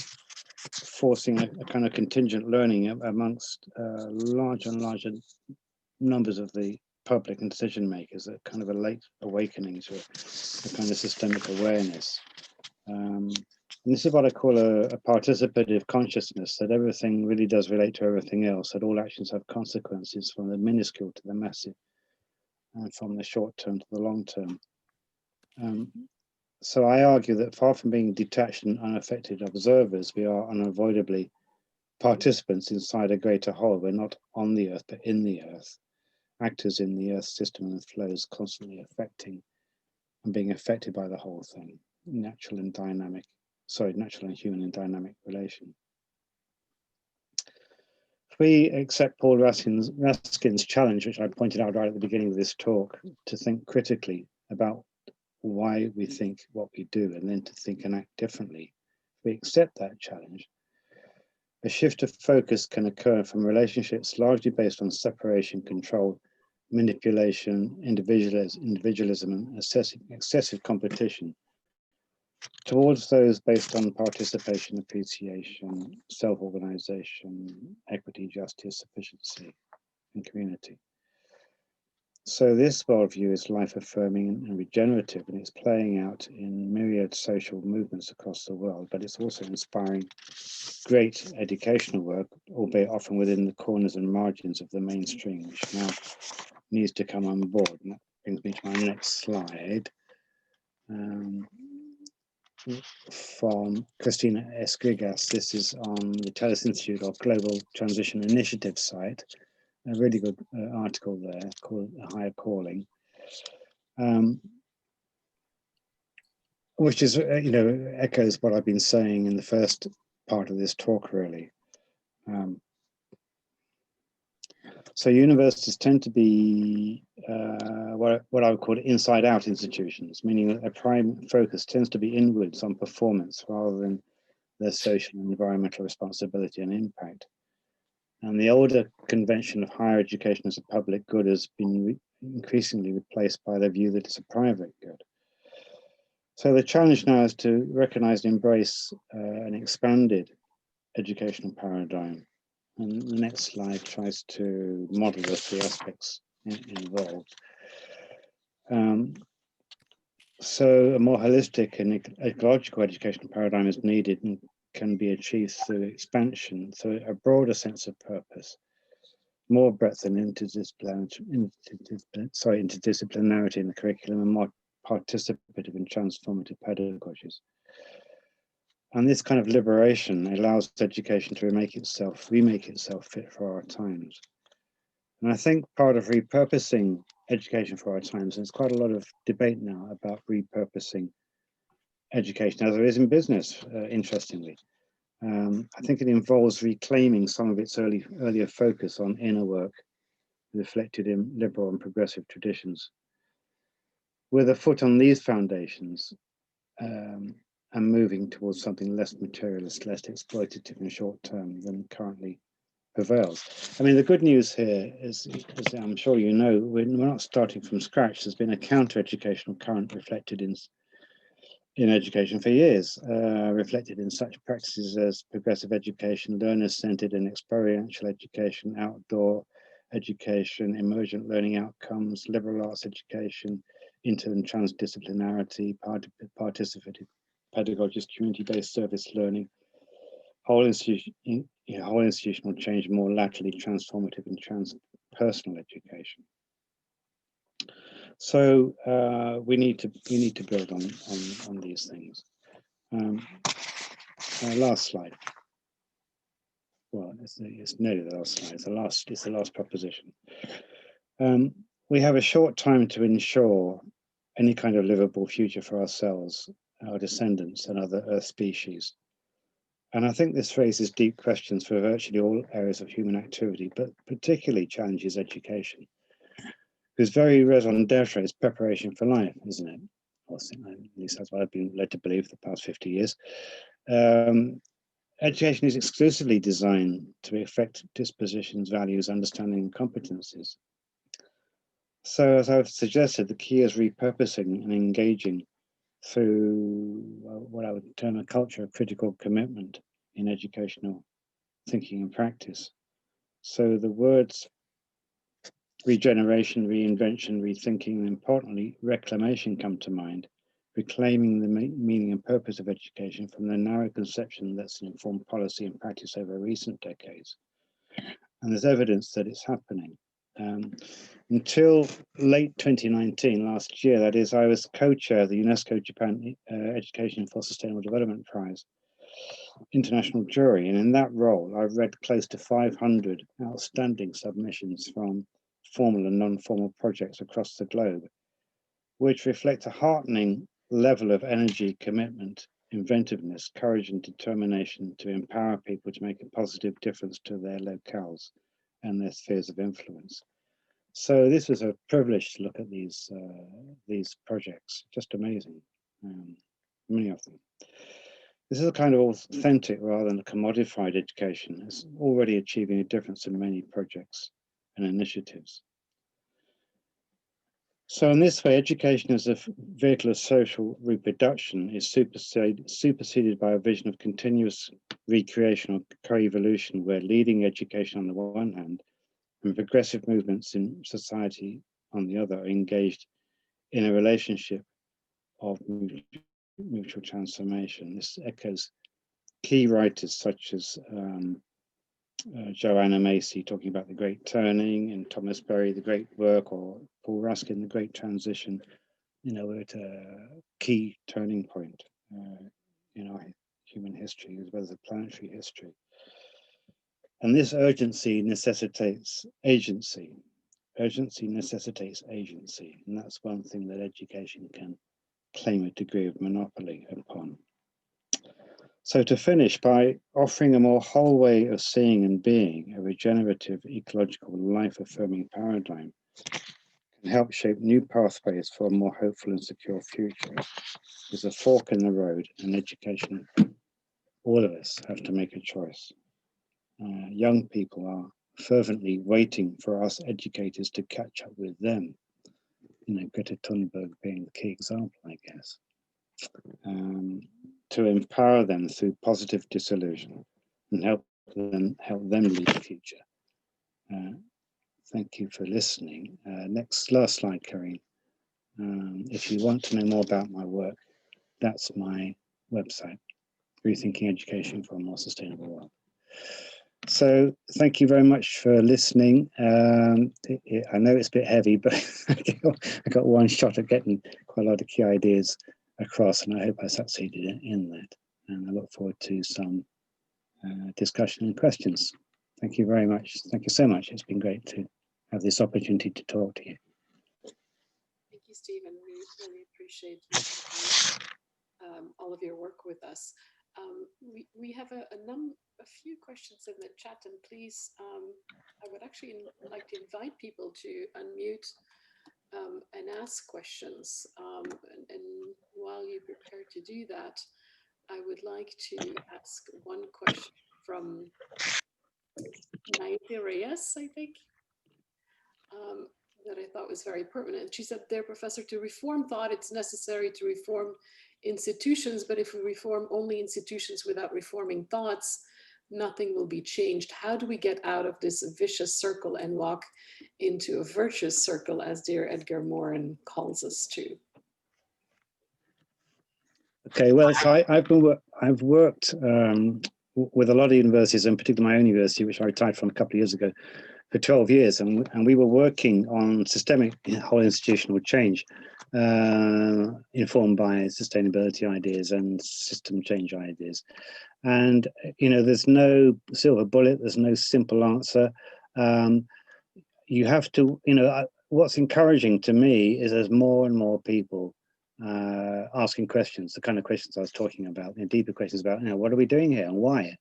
forcing a kind of contingent learning amongst larger and larger numbers of the public and decision makers, a kind of a late awakening to a kind of systemic awareness. And this is what I call a participative consciousness, that everything really does relate to everything else, that all actions have consequences from the minuscule to the massive, and from the short term to the long term. So I argue that far from being detached and unaffected observers, we are unavoidably participants inside a greater whole. We're not on the earth, but in the earth, actors in the earth system and flows, constantly affecting and being affected by the whole thing. Natural and human and dynamic relation. If we accept Paul Raskin's challenge, which I pointed out right at the beginning of this talk, to think critically about why we think what we do, and then to think and act differently. If we accept that challenge, a shift of focus can occur from relationships largely based on separation, control, manipulation, individualism, and excessive competition, towards those based on participation, appreciation, self-organization, equity, justice, sufficiency, and community. So this worldview is life-affirming and regenerative, and it's playing out in myriad social movements across the world, but it's also inspiring great educational work, albeit often within the corners and margins of the mainstream, which now needs to come on board. And that brings me to my next slide. From Christina Escrigas. This is on the TELUS Institute of Global Transition Initiative site. A really good article there called A Higher Calling. which is, echoes what I've been saying in the first part of this talk, really. So universities tend to be what I would call inside-out institutions, meaning that their prime focus tends to be inwards on performance rather than their social and environmental responsibility and impact. And the older convention of higher education as a public good has been increasingly replaced by the view that it's a private good. So the challenge now is to recognize and embrace an expanded educational paradigm. And the next slide tries to model the three aspects involved. So a more holistic and ecological educational paradigm is needed and can be achieved through expansion, through a broader sense of purpose, more breadth and interdisciplinarity in the curriculum, and more participative and transformative pedagogies. And this kind of liberation allows education to remake itself fit for our times. And I think part of repurposing education for our times, there's quite a lot of debate now about repurposing education, as there is in business, interestingly. I think it involves reclaiming some of its earlier focus on inner work, reflected in liberal and progressive traditions. With a foot on these foundations, and moving towards something less materialist, less exploitative and short term than currently prevails. I mean, the good news here is, as I'm sure you know, we're not starting from scratch. There's been a counter-educational current reflected in education for years, reflected in such practices as progressive education, learner-centered and experiential education, outdoor education, emergent learning outcomes, liberal arts education, inter and transdisciplinarity, participative pedagogies, community-based service learning, whole institutional change, more laterally transformative and transpersonal education. So we need to build on these things. Last slide. Well, it's nearly the last slide. It's the last proposition. We have a short time to ensure any kind of livable future for ourselves, our descendants, and other Earth species. And I think this raises deep questions for virtually all areas of human activity, but particularly challenges education, whose very raison d'etre is preparation for life, isn't it? Well, at least that's what I've been led to believe for the past 50 years. Education is exclusively designed to affect dispositions, values, understanding, and competencies. So, as I've suggested, the key is repurposing and engaging through what I would term a culture of critical commitment in educational thinking and practice. So the words regeneration, reinvention, rethinking, and importantly, reclamation come to mind, reclaiming the meaning and purpose of education from the narrow conception that's informed policy and practice over recent decades. And there's evidence that it's happening. Until late 2019, last year, that is, I was co-chair of the UNESCO Japan Education for Sustainable Development Prize international jury, and in that role, I read close to 500 outstanding submissions from formal and non-formal projects across the globe, which reflect a heartening level of energy, commitment, inventiveness, courage, and determination to empower people to make a positive difference to their locales and their spheres of influence. So this was a privilege to look at these projects, just amazing, many of them. This is a kind of authentic rather than a commodified education. It's already achieving a difference in many projects and initiatives. So in this way, education as a vehicle of social reproduction is superseded by a vision of continuous recreation or co-evolution, where leading education on the one hand and progressive movements in society on the other are engaged in a relationship of mutual transformation. This echoes key writers such as Joanna Macy talking about the Great Turning, and Thomas Berry, the Great Work, or Paul Ruskin, the Great Transition. You know, we're at a key turning point in our human history as well as the planetary history. And this urgency necessitates agency. Urgency necessitates agency, and that's one thing that education can claim a degree of monopoly upon. So to finish, by offering a more whole way of seeing and being, a regenerative, ecological, life-affirming paradigm can help shape new pathways for a more hopeful and secure future. There's a fork in the road, and education, all of us have to make a choice. Young people are fervently waiting for us educators to catch up with them. Greta Thunberg being the key example, I guess. To empower them through positive disillusion and help them lead the future. Thank you for listening. Last slide, Karine. If you want to know more about my work, that's my website, Rethinking Education for a More Sustainable World. So thank you very much for listening. I know it's a bit heavy, but I got one shot at getting quite a lot of key ideas across, and I hope I succeeded in that. And I look forward to some discussion and questions. Thank you very much. Thank you so much. It's been great to have this opportunity to talk to you. Thank you, Stephen. We really appreciate all of your work with us. We have a few questions in the chat, and please, I would actually like to invite people to unmute and ask questions. And while you prepare to do that, I would like to ask one question from Nadia Reyes, I think, that I thought was very pertinent. She said, "Dear Professor, to reform thought, it's necessary to reform institutions, but if we reform only institutions without reforming thoughts, nothing will be changed. How do we get out of this vicious circle and walk into a virtuous circle, as dear Edgar Morin calls us to?" Okay, well, so I've worked with a lot of universities, and particularly my own university, which I retired from a couple of years ago, for 12 years, and we were working on systemic whole institutional change, informed by sustainability ideas and system change ideas. And there's no silver bullet, there's no simple answer. You have to, what's encouraging to me is there's more and more people asking questions, the kind of questions I was talking about, deeper questions about, what are we doing here and why?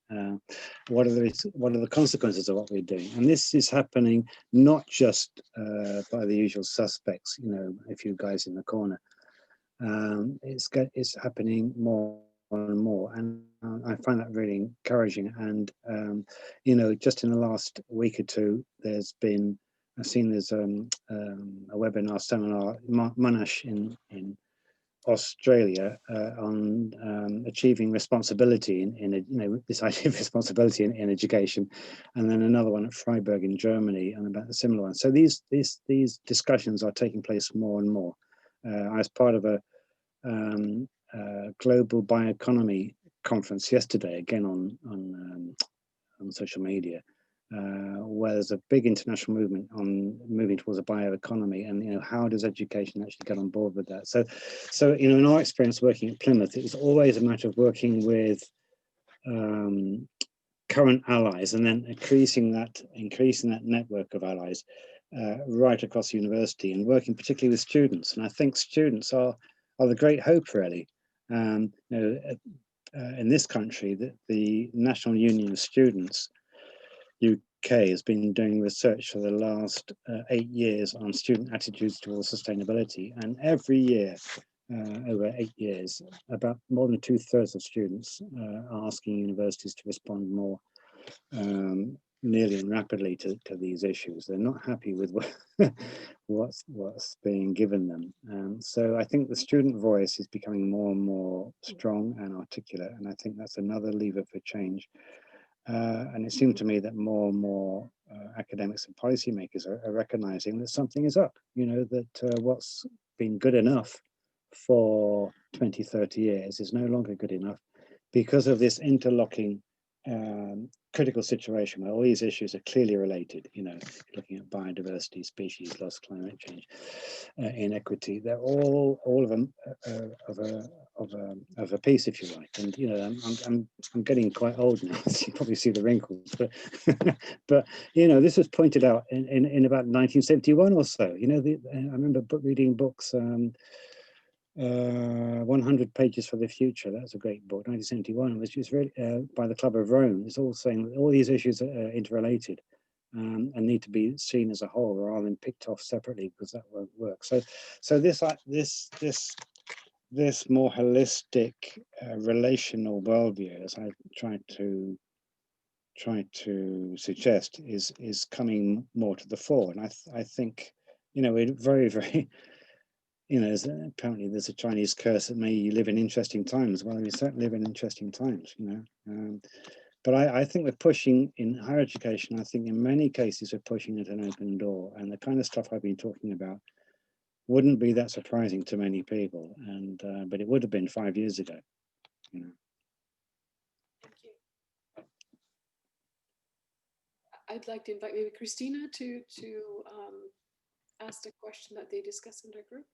What are the consequences of what we're doing? And this is happening not just by the usual suspects, a few guys in the corner. It's happening more and more, and I find that really encouraging. And just in the last week or two, there's been, I've seen there's a webinar seminar, Monash in Australia on achieving responsibility in this idea of responsibility in education, and then another one at Freiburg in Germany, and about a similar one. So these discussions are taking place more and more. I was part of a global bioeconomy conference yesterday, again on social media, where there's a big international movement on moving towards a bioeconomy, and how does education actually get on board with that? So in our experience working at Plymouth, it was always a matter of working with current allies, and then increasing that network of allies right across the university, and working particularly with students. And I think students are the great hope, really. In this country, the National Union of Students, UK, has been doing research for the last 8 years on student attitudes towards sustainability, and every year, over 8 years, about more than 2/3 of students are asking universities to respond more nearly and rapidly to these issues. They're not happy with what's being given them. So I think the student voice is becoming more and more strong and articulate, and I think that's another lever for change. And it seemed to me that more and more academics and policymakers are recognizing that something is up, that what's been good enough for 20, 30 years is no longer good enough because of this interlocking critical situation where all these issues are clearly related, looking at biodiversity, species loss, climate change, inequity. They're all of them of a piece, if you like. And I'm getting quite old now, so you probably see the wrinkles. But but this was pointed out in about 1971 or so. I remember reading books. 100 Pages for the Future. That's a great book, 1971, which is really by the Club of Rome. It's all saying that all these issues are interrelated and need to be seen as a whole rather than picked off separately, because that won't work. So this more holistic relational worldview, as I try to suggest, is coming more to the fore. And I think, you know, we're very you know, apparently there's a Chinese curse that may you live in interesting times. Well, we certainly live in interesting times, you know. But I think we're pushing in higher education. I think in many cases we're pushing at an open door, and the kind of stuff I've been talking about wouldn't be that surprising to many people. And but it would have been 5 years ago, you know. Thank you. I'd like to invite maybe Christina to ask the question that they discussed in their group.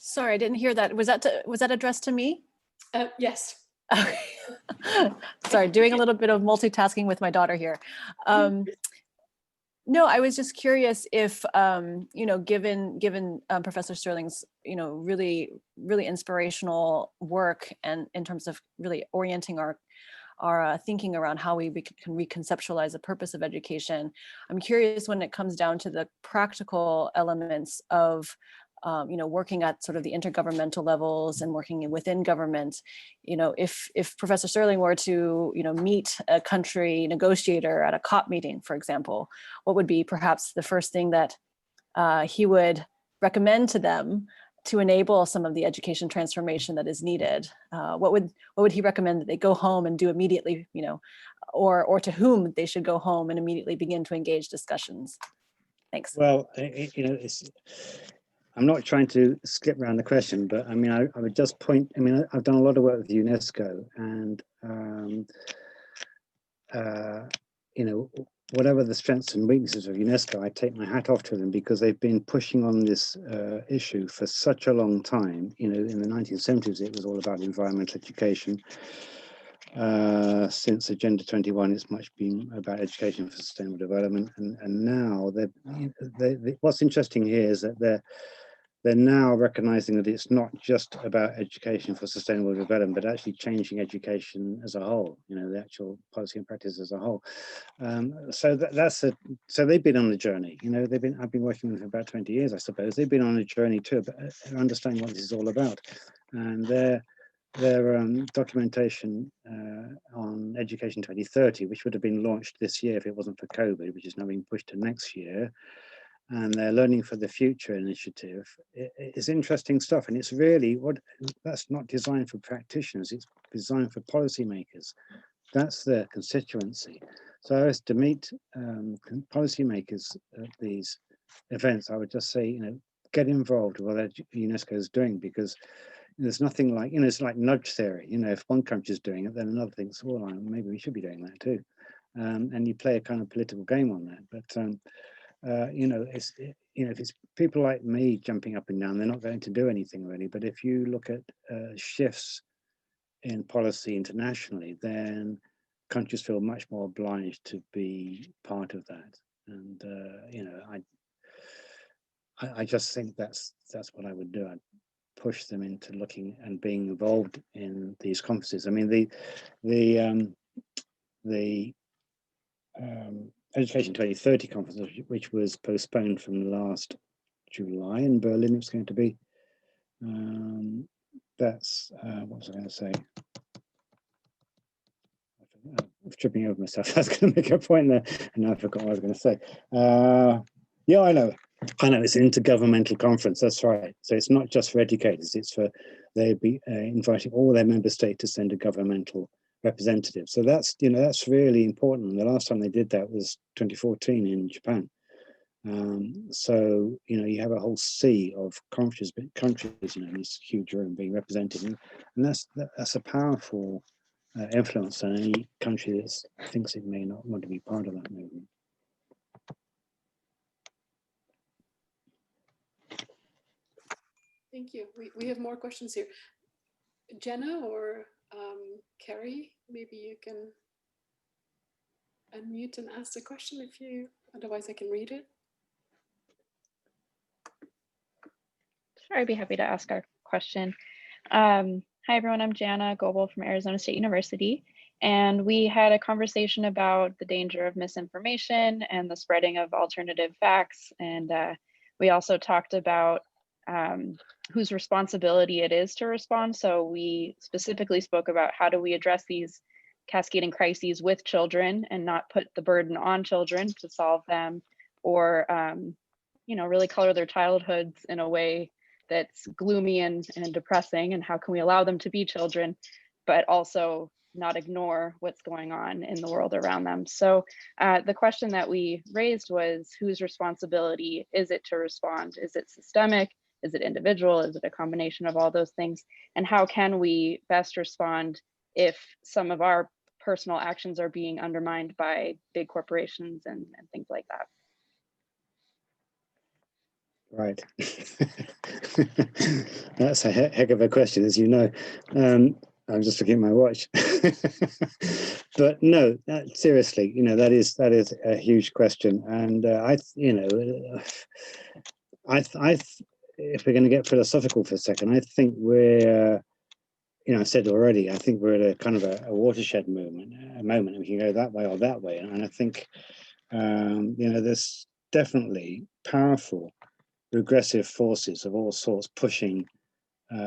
Sorry, I didn't hear that. Was that addressed to me? Yes. Okay. Sorry, doing a little bit of multitasking with my daughter here. No, I was just curious if, you know, given Professor Sterling's, you know, really inspirational work, and in terms of really orienting our thinking around how we can reconceptualize the purpose of education, I'm curious when it comes down to the practical elements of, you know, working at sort of the intergovernmental levels and working within government, you know, if Professor Sterling were to, you know, meet a country negotiator at a COP meeting, for example, what would be perhaps the first thing that he would recommend to them to enable some of the education transformation that is needed? What would he recommend that they go home and do immediately, you know, or to whom they should go home and immediately begin to engage discussions? Thanks. Well, you know, I'm not trying to skip around the question, but I mean, I would just point, I mean, I've done a lot of work with UNESCO, and, you know, whatever the strengths and weaknesses of UNESCO, I take my hat off to them, because they've been pushing on this issue for such a long time. You know, in the 1970s, it was all about environmental education. Since Agenda 21, it's much been about education for sustainable development. And now, what's interesting here is that they're now recognizing that it's not just about education for sustainable development, but actually changing education as a whole, you know, the actual policy and practice as a whole. So so they've been on the journey, you know, I've been working with them for about 20 years, I suppose. They've been on a journey too, but understanding what this is all about. And their documentation on Education 2030, which would have been launched this year if it wasn't for COVID, which is now being pushed to next year, and their Learning for the Future initiative, is interesting stuff. And it's really that's not designed for practitioners, it's designed for policymakers. That's their constituency. So as to meet policymakers at these events, I would just say, you know, get involved with what UNESCO is doing, because there's nothing like, you know, it's like nudge theory. You know, if one country is doing it, then another thinks, well, maybe we should be doing that too. And you play a kind of political game on that. But you know, you know, if it's people like me jumping up and down, they're not going to do anything really. But if you look at shifts in policy internationally, then countries feel much more obliged to be part of that. And you know, I just think that's what I would do. I'd push them into looking and being involved in these conferences. I mean, the Education 2030 conference, which was postponed from last July in Berlin, it's going to be. That's what was I going to say? I'm tripping over myself. I was going to make a point there, and now I forgot what I was going to say. Yeah, I know. It's an intergovernmental conference. That's right. So it's not just for educators. It's for they'd be inviting all their member states to send a governmental representative. So that's, you know, that's really important. And the last time they did that was 2014 in Japan. So, you know, you have a whole sea of countries, you know, in this huge room being represented, and that's a powerful influence on any country that thinks it may not want to be part of that movement. Thank you. We have more questions here. Jenna or Carrie, maybe you can. unmute and ask the question if you, otherwise I can read it. Sure, I'd be happy to ask our question. Hi everyone, I'm Jana Goebel from Arizona State University, and we had a conversation about the danger of misinformation and the spreading of alternative facts, and we also talked about whose responsibility it is to respond. So we specifically spoke about how do we address these cascading crises with children and not put the burden on children to solve them, or you know, really color their childhoods in a way that's gloomy and depressing, and how can we allow them to be children, but also not ignore what's going on in the world around them. So the question that we raised was, whose responsibility is it to respond? Is it systemic? Is it individual? Is it a combination of all those things? And how can we best respond if some of our personal actions are being undermined by big corporations and things like that? Right. That's a heck of a question, as you know. I'm just looking at my watch. But no, seriously, you know, that is a huge question. And if we're going to get philosophical for a second, I think we're, you know, I said already, I think we're at a kind of a watershed moment, and we can go that way or that way. And I think, you know, there's definitely powerful regressive forces of all sorts pushing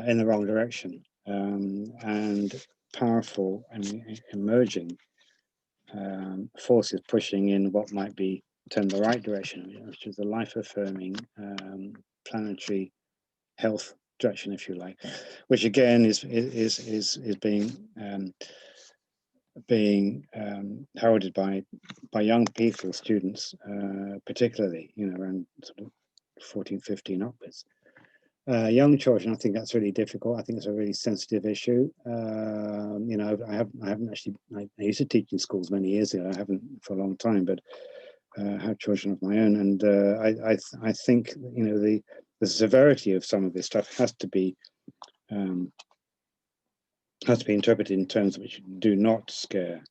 in the wrong direction, and powerful and emerging forces pushing in what might be termed the right direction, which is the life-affirming planetary health direction, if you like, which again is being heralded by young people, students, particularly, you know, around sort of 14, 15 upwards. Young children, I think that's really difficult. I think it's a really sensitive issue. You know, I haven't actually, I used to teach in schools many years ago. I haven't for a long time, but I have children of my own. And I think, you know, the severity of some of this stuff has to be interpreted in terms which do not scare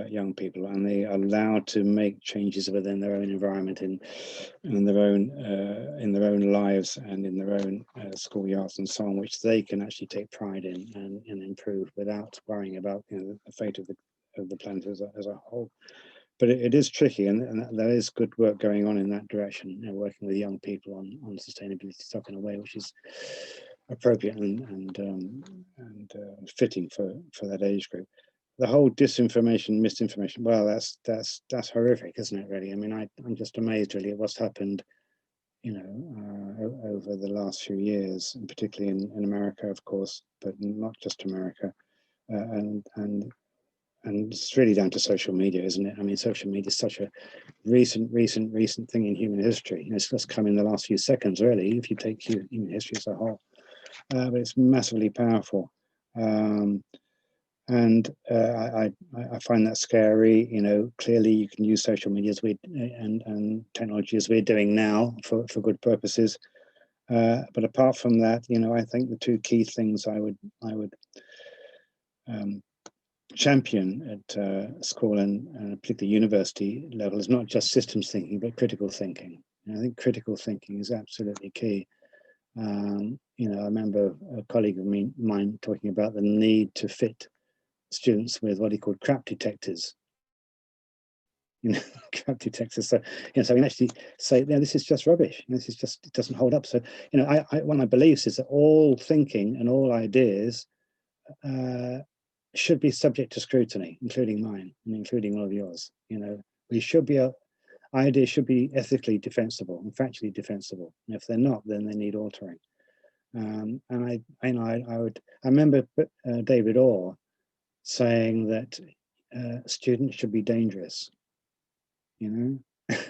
young people, and they are allowed to make changes within their own environment and in their own lives and in their own schoolyards and so on, which they can actually take pride in and improve without worrying about, you know, the fate of the planet as a whole. But it is tricky, and there is good work going on in that direction, you know, working with young people on sustainability stuff in a way which is appropriate and fitting for that age group. The whole disinformation, misinformation, well, that's horrific, isn't it, really? I mean, I'm just amazed really at what's happened, you know, over the last few years, and particularly in America, of course, but not just America. And it's really down to social media, isn't it? I mean, social media is such a recent thing in human history. It's just come in the last few seconds, really, if you take human history as a whole. But it's massively powerful. And I find that scary. You know, clearly you can use social media as and technology as we're doing now for good purposes. But apart from that, you know, I think the two key things I would champion at school and particularly university level is not just systems thinking, but critical thinking. And I think critical thinking is absolutely key. You know, I remember a colleague of mine talking about the need to fit students with what he called crap detectors. You know, crap detectors. So, you know, so we can actually say, no, this is just rubbish. This is just, it doesn't hold up. So, you know, one of my beliefs is that all thinking and all ideas should be subject to scrutiny, including mine and including all of yours. You know, we should be ideas should be ethically defensible and factually defensible. And if they're not, then they need altering. And I remember David Orr saying that students should be dangerous, you know,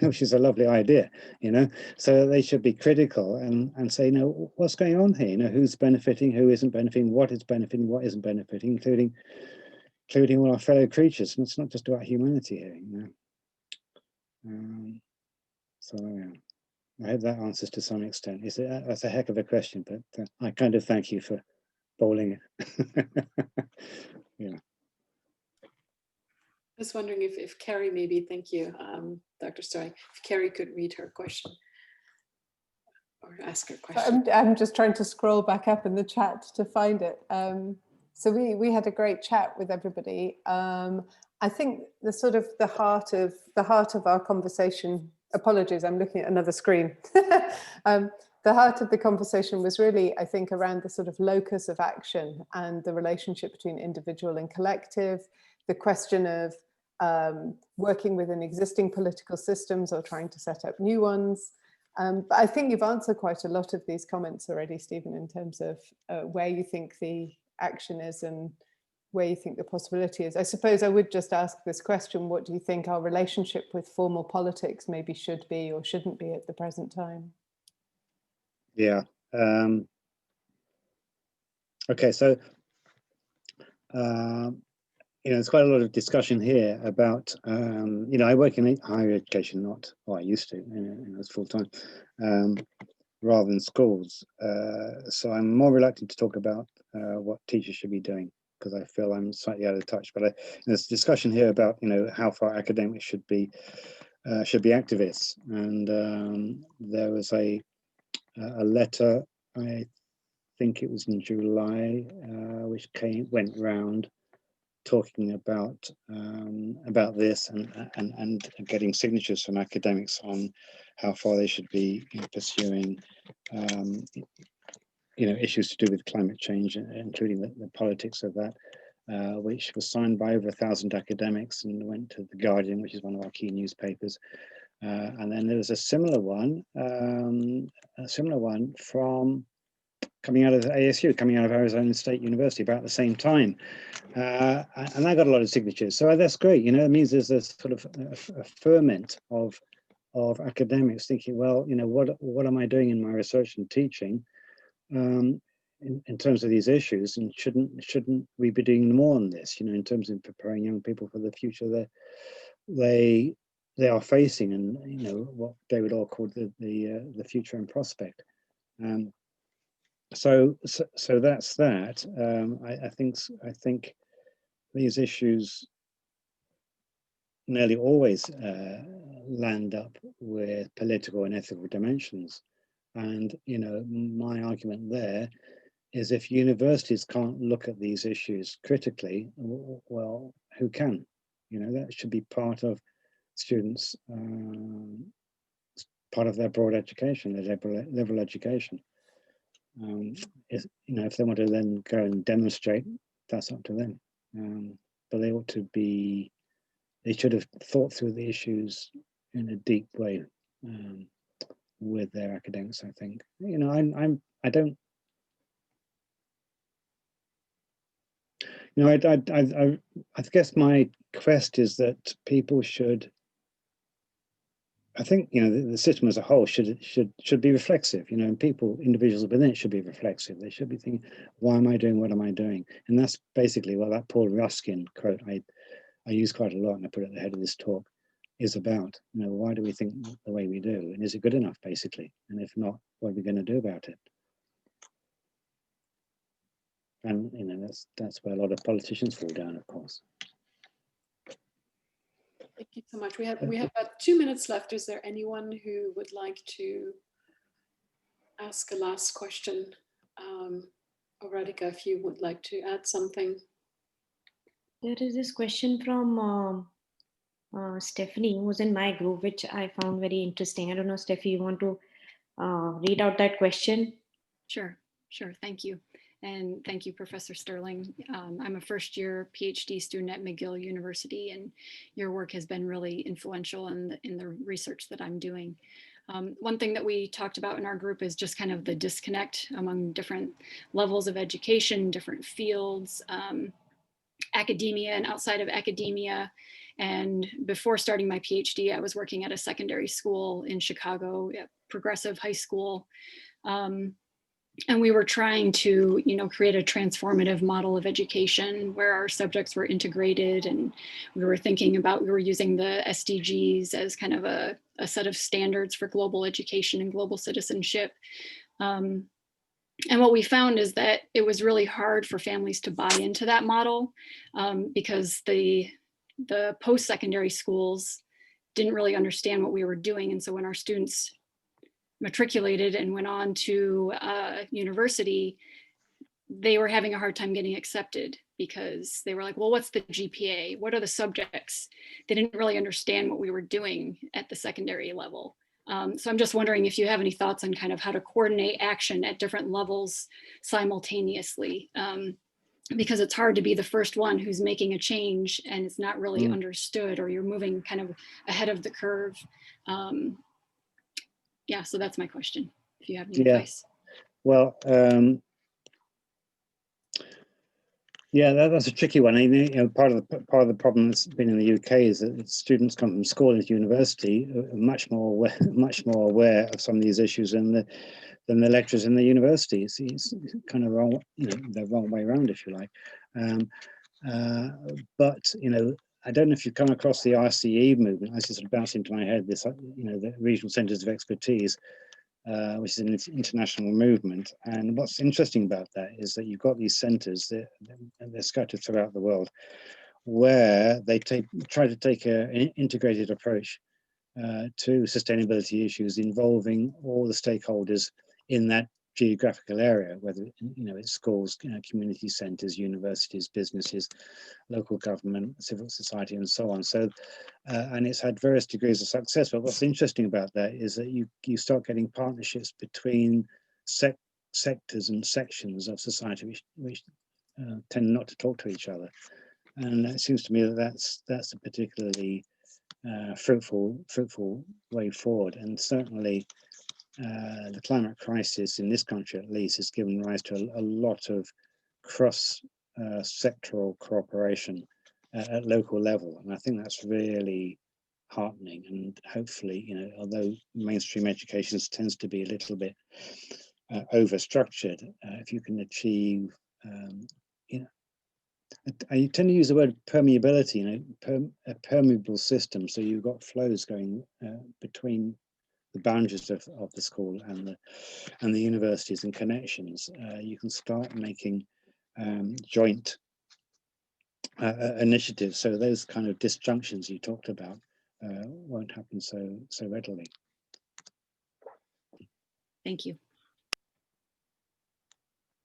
which is a lovely idea, you know. So they should be critical and say, you know, what's going on here? You know, who's benefiting, who isn't benefiting, what is benefiting, what isn't benefiting, including all our fellow creatures. And it's not just about humanity here, you know. So yeah. I hope that answers to some extent. That's a heck of a question, but I kind of thank you for bowling it. Yeah. I was wondering if Carrie maybe, thank you, Dr. Sterling, if Carrie could read her question or ask her question. I'm just trying to scroll back up in the chat to find it. So we had a great chat with everybody. I think the heart of our conversation. Apologies, I'm looking at another screen. The heart of the conversation was really, I think, around the sort of locus of action and the relationship between individual and collective, the question of working within existing political systems or trying to set up new ones. But I think you've answered quite a lot of these comments already, Stephen, in terms of where you think the action is and where you think the possibility is. I suppose I would just ask this question: what do you think our relationship with formal politics maybe should be or shouldn't be at the present time? Yeah. Okay, so there's quite a lot of discussion here about, I work in higher education, I used to, it's full time, rather than schools. So I'm more reluctant to talk about what teachers should be doing, because I feel I'm slightly out of touch. But there's discussion here about, how far academics should be activists. And there was a letter, I think it was in July, which went round talking about this and getting signatures from academics on how far they should be pursuing issues to do with climate change, including the politics of that, which was signed by over 1,000 academics and went to The Guardian, which is one of our key newspapers. And then there was a similar one from coming out of ASU, coming out of Arizona State University about the same time. And I got a lot of signatures. So that's great. It means there's a sort of a ferment of academics thinking, well, what am I doing in my research and teaching in terms of these issues? And shouldn't we be doing more on this, in terms of preparing young people for the future that they are facing, and, what David Orr called the future in prospect. So that's that. I think these issues nearly always land up with political and ethical dimensions. And, my argument there is, if universities can't look at these issues critically, well, who can? That should be part of students, part of their broad education, their liberal education. If they want to then go and demonstrate, that's up to them. But they should have thought through the issues in a deep way with their academics, I think. I guess my quest is that people should, I think, the system as a whole should be reflexive, and individuals within it should be reflexive. They should be thinking, why am I doing what am I doing? And that's basically what that Paul Ruskin quote I use quite a lot, and I put at the head of this talk, is about. Why do we think the way we do? And is it good enough, basically? And if not, what are we going to do about it? And, that's where a lot of politicians fall down, of course. Thank you so much. We have about 2 minutes left. Is there anyone who would like to ask a last question? Or Radhika, if you would like to add something. There is this question from Stephanie, who was in my group, which I found very interesting. I don't know, Steffi, you want to read out that question? Sure. Thank you. And thank you, Professor Sterling. I'm a first-year PhD student at McGill University, and your work has been really influential in the research that I'm doing. One thing that we talked about in our group is just kind of the disconnect among different levels of education, different fields, academia and outside of academia. And before starting my PhD, I was working at a secondary school in Chicago, a progressive high school. And we were trying to, create a transformative model of education where our subjects were integrated, and we were using the SDGs as kind of a set of standards for global education and global citizenship. And what we found is that it was really hard for families to buy into that model because the the post-secondary schools didn't really understand what we were doing. And so when our students matriculated and went on to university, they were having a hard time getting accepted because they were like, well, what's the GPA? What are the subjects? They didn't really understand what we were doing at the secondary level. So I'm just wondering if you have any thoughts on kind of how to coordinate action at different levels simultaneously. Because it's hard to be the first one who's making a change and it's not really understood, or you're moving kind of ahead of the curve. Yeah, so that's my question, if you have any advice. Well, yeah, that's a tricky one. You know, part of the problem that's been in the UK is that students come from school into university much more aware of some of these issues than the lecturers in the university. It's kind of wrong, you know, the wrong way around, if you like. But you know, I don't know if you've come across the RCE movement. I just sort of bounced into my head this, you know, the regional centres of expertise, which is an international movement. And what's interesting about that is that you've got these centres that they're scattered throughout the world, where they try to take an integrated approach to sustainability issues involving all the stakeholders in that geographical area, whether, you know, it's schools, community centres, universities, businesses, local government, civil society, and so on. So, and it's had various degrees of success. But what's interesting about that is that you start getting partnerships between sectors and sections of society which tend not to talk to each other. And it seems to me that that's a particularly fruitful way forward. And certainly the climate crisis in this country, at least, has given rise to a lot of cross-sectoral cooperation at local level, and I think that's really heartening. And hopefully, you know, although mainstream education tends to be a little bit over-structured, if you can achieve, you know, I tend to use the word permeability, you know, a permeable system. So you've got flows going between the boundaries of the school and the universities and connections. You can start making joint initiatives. So those kind of disjunctions you talked about won't happen so readily. Thank you.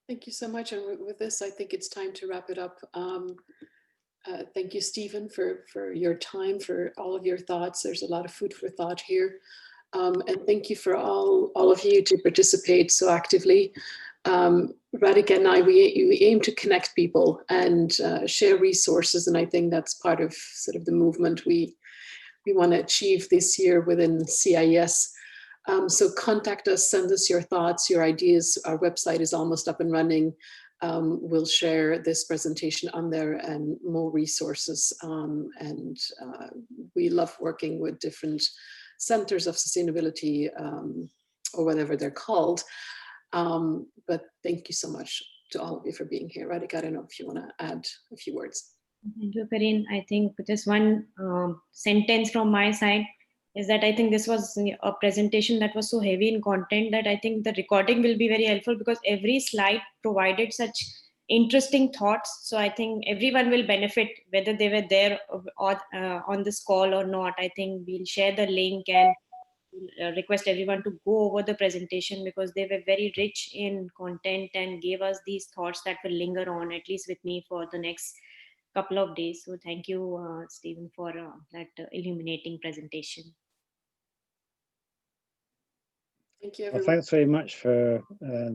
Thank you so much. And with this, I think it's time to wrap it up. Thank you, Stephen, for your time, for all of your thoughts. There's a lot of food for thought here. And thank you for all of you to participate so actively. Radhika and I, we aim to connect people and share resources. And I think that's part of sort of the movement we want to achieve this year within CIES. So contact us, send us your thoughts, your ideas. Our website is almost up and running. We'll share this presentation on there and more resources. We love working with different centers of sustainability, or whatever they're called. But thank you so much to all of you for being here. Radhika, I don't know if you want to add a few words. Thank you, Corinne. I think just one sentence from my side is that I think this was a presentation that was so heavy in content that I think the recording will be very helpful, because every slide provided such interesting thoughts. So I think everyone will benefit, whether they were there or on this call or not. I think we'll share the link and request everyone to go over the presentation, because they were very rich in content and gave us these thoughts that will linger on, at least with me, for the next couple of days. So thank you, Stephen, for that illuminating presentation. Thank you, Well, everyone. thanks very much for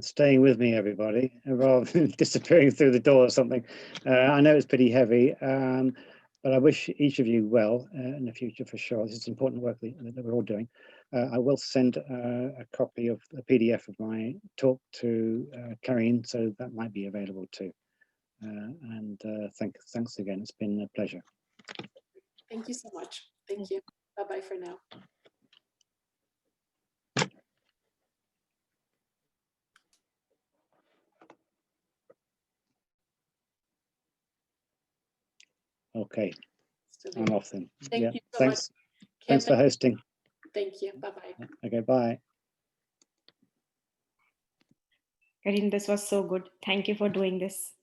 staying with me, everybody, rather than disappearing through the door or something. I know it's pretty heavy, but I wish each of you well in the future, for sure. This is important work that we're all doing. I will send a copy of a PDF of my talk to Karine, so that might be available too. Thanks again. It's been a pleasure. Thank you so much. Thank you. Bye-bye for now. Okay, I'm off then. Thank you so much. Thanks for hosting. Thank you. Bye-bye. Okay, bye. Corinne, this was so good. Thank you for doing this.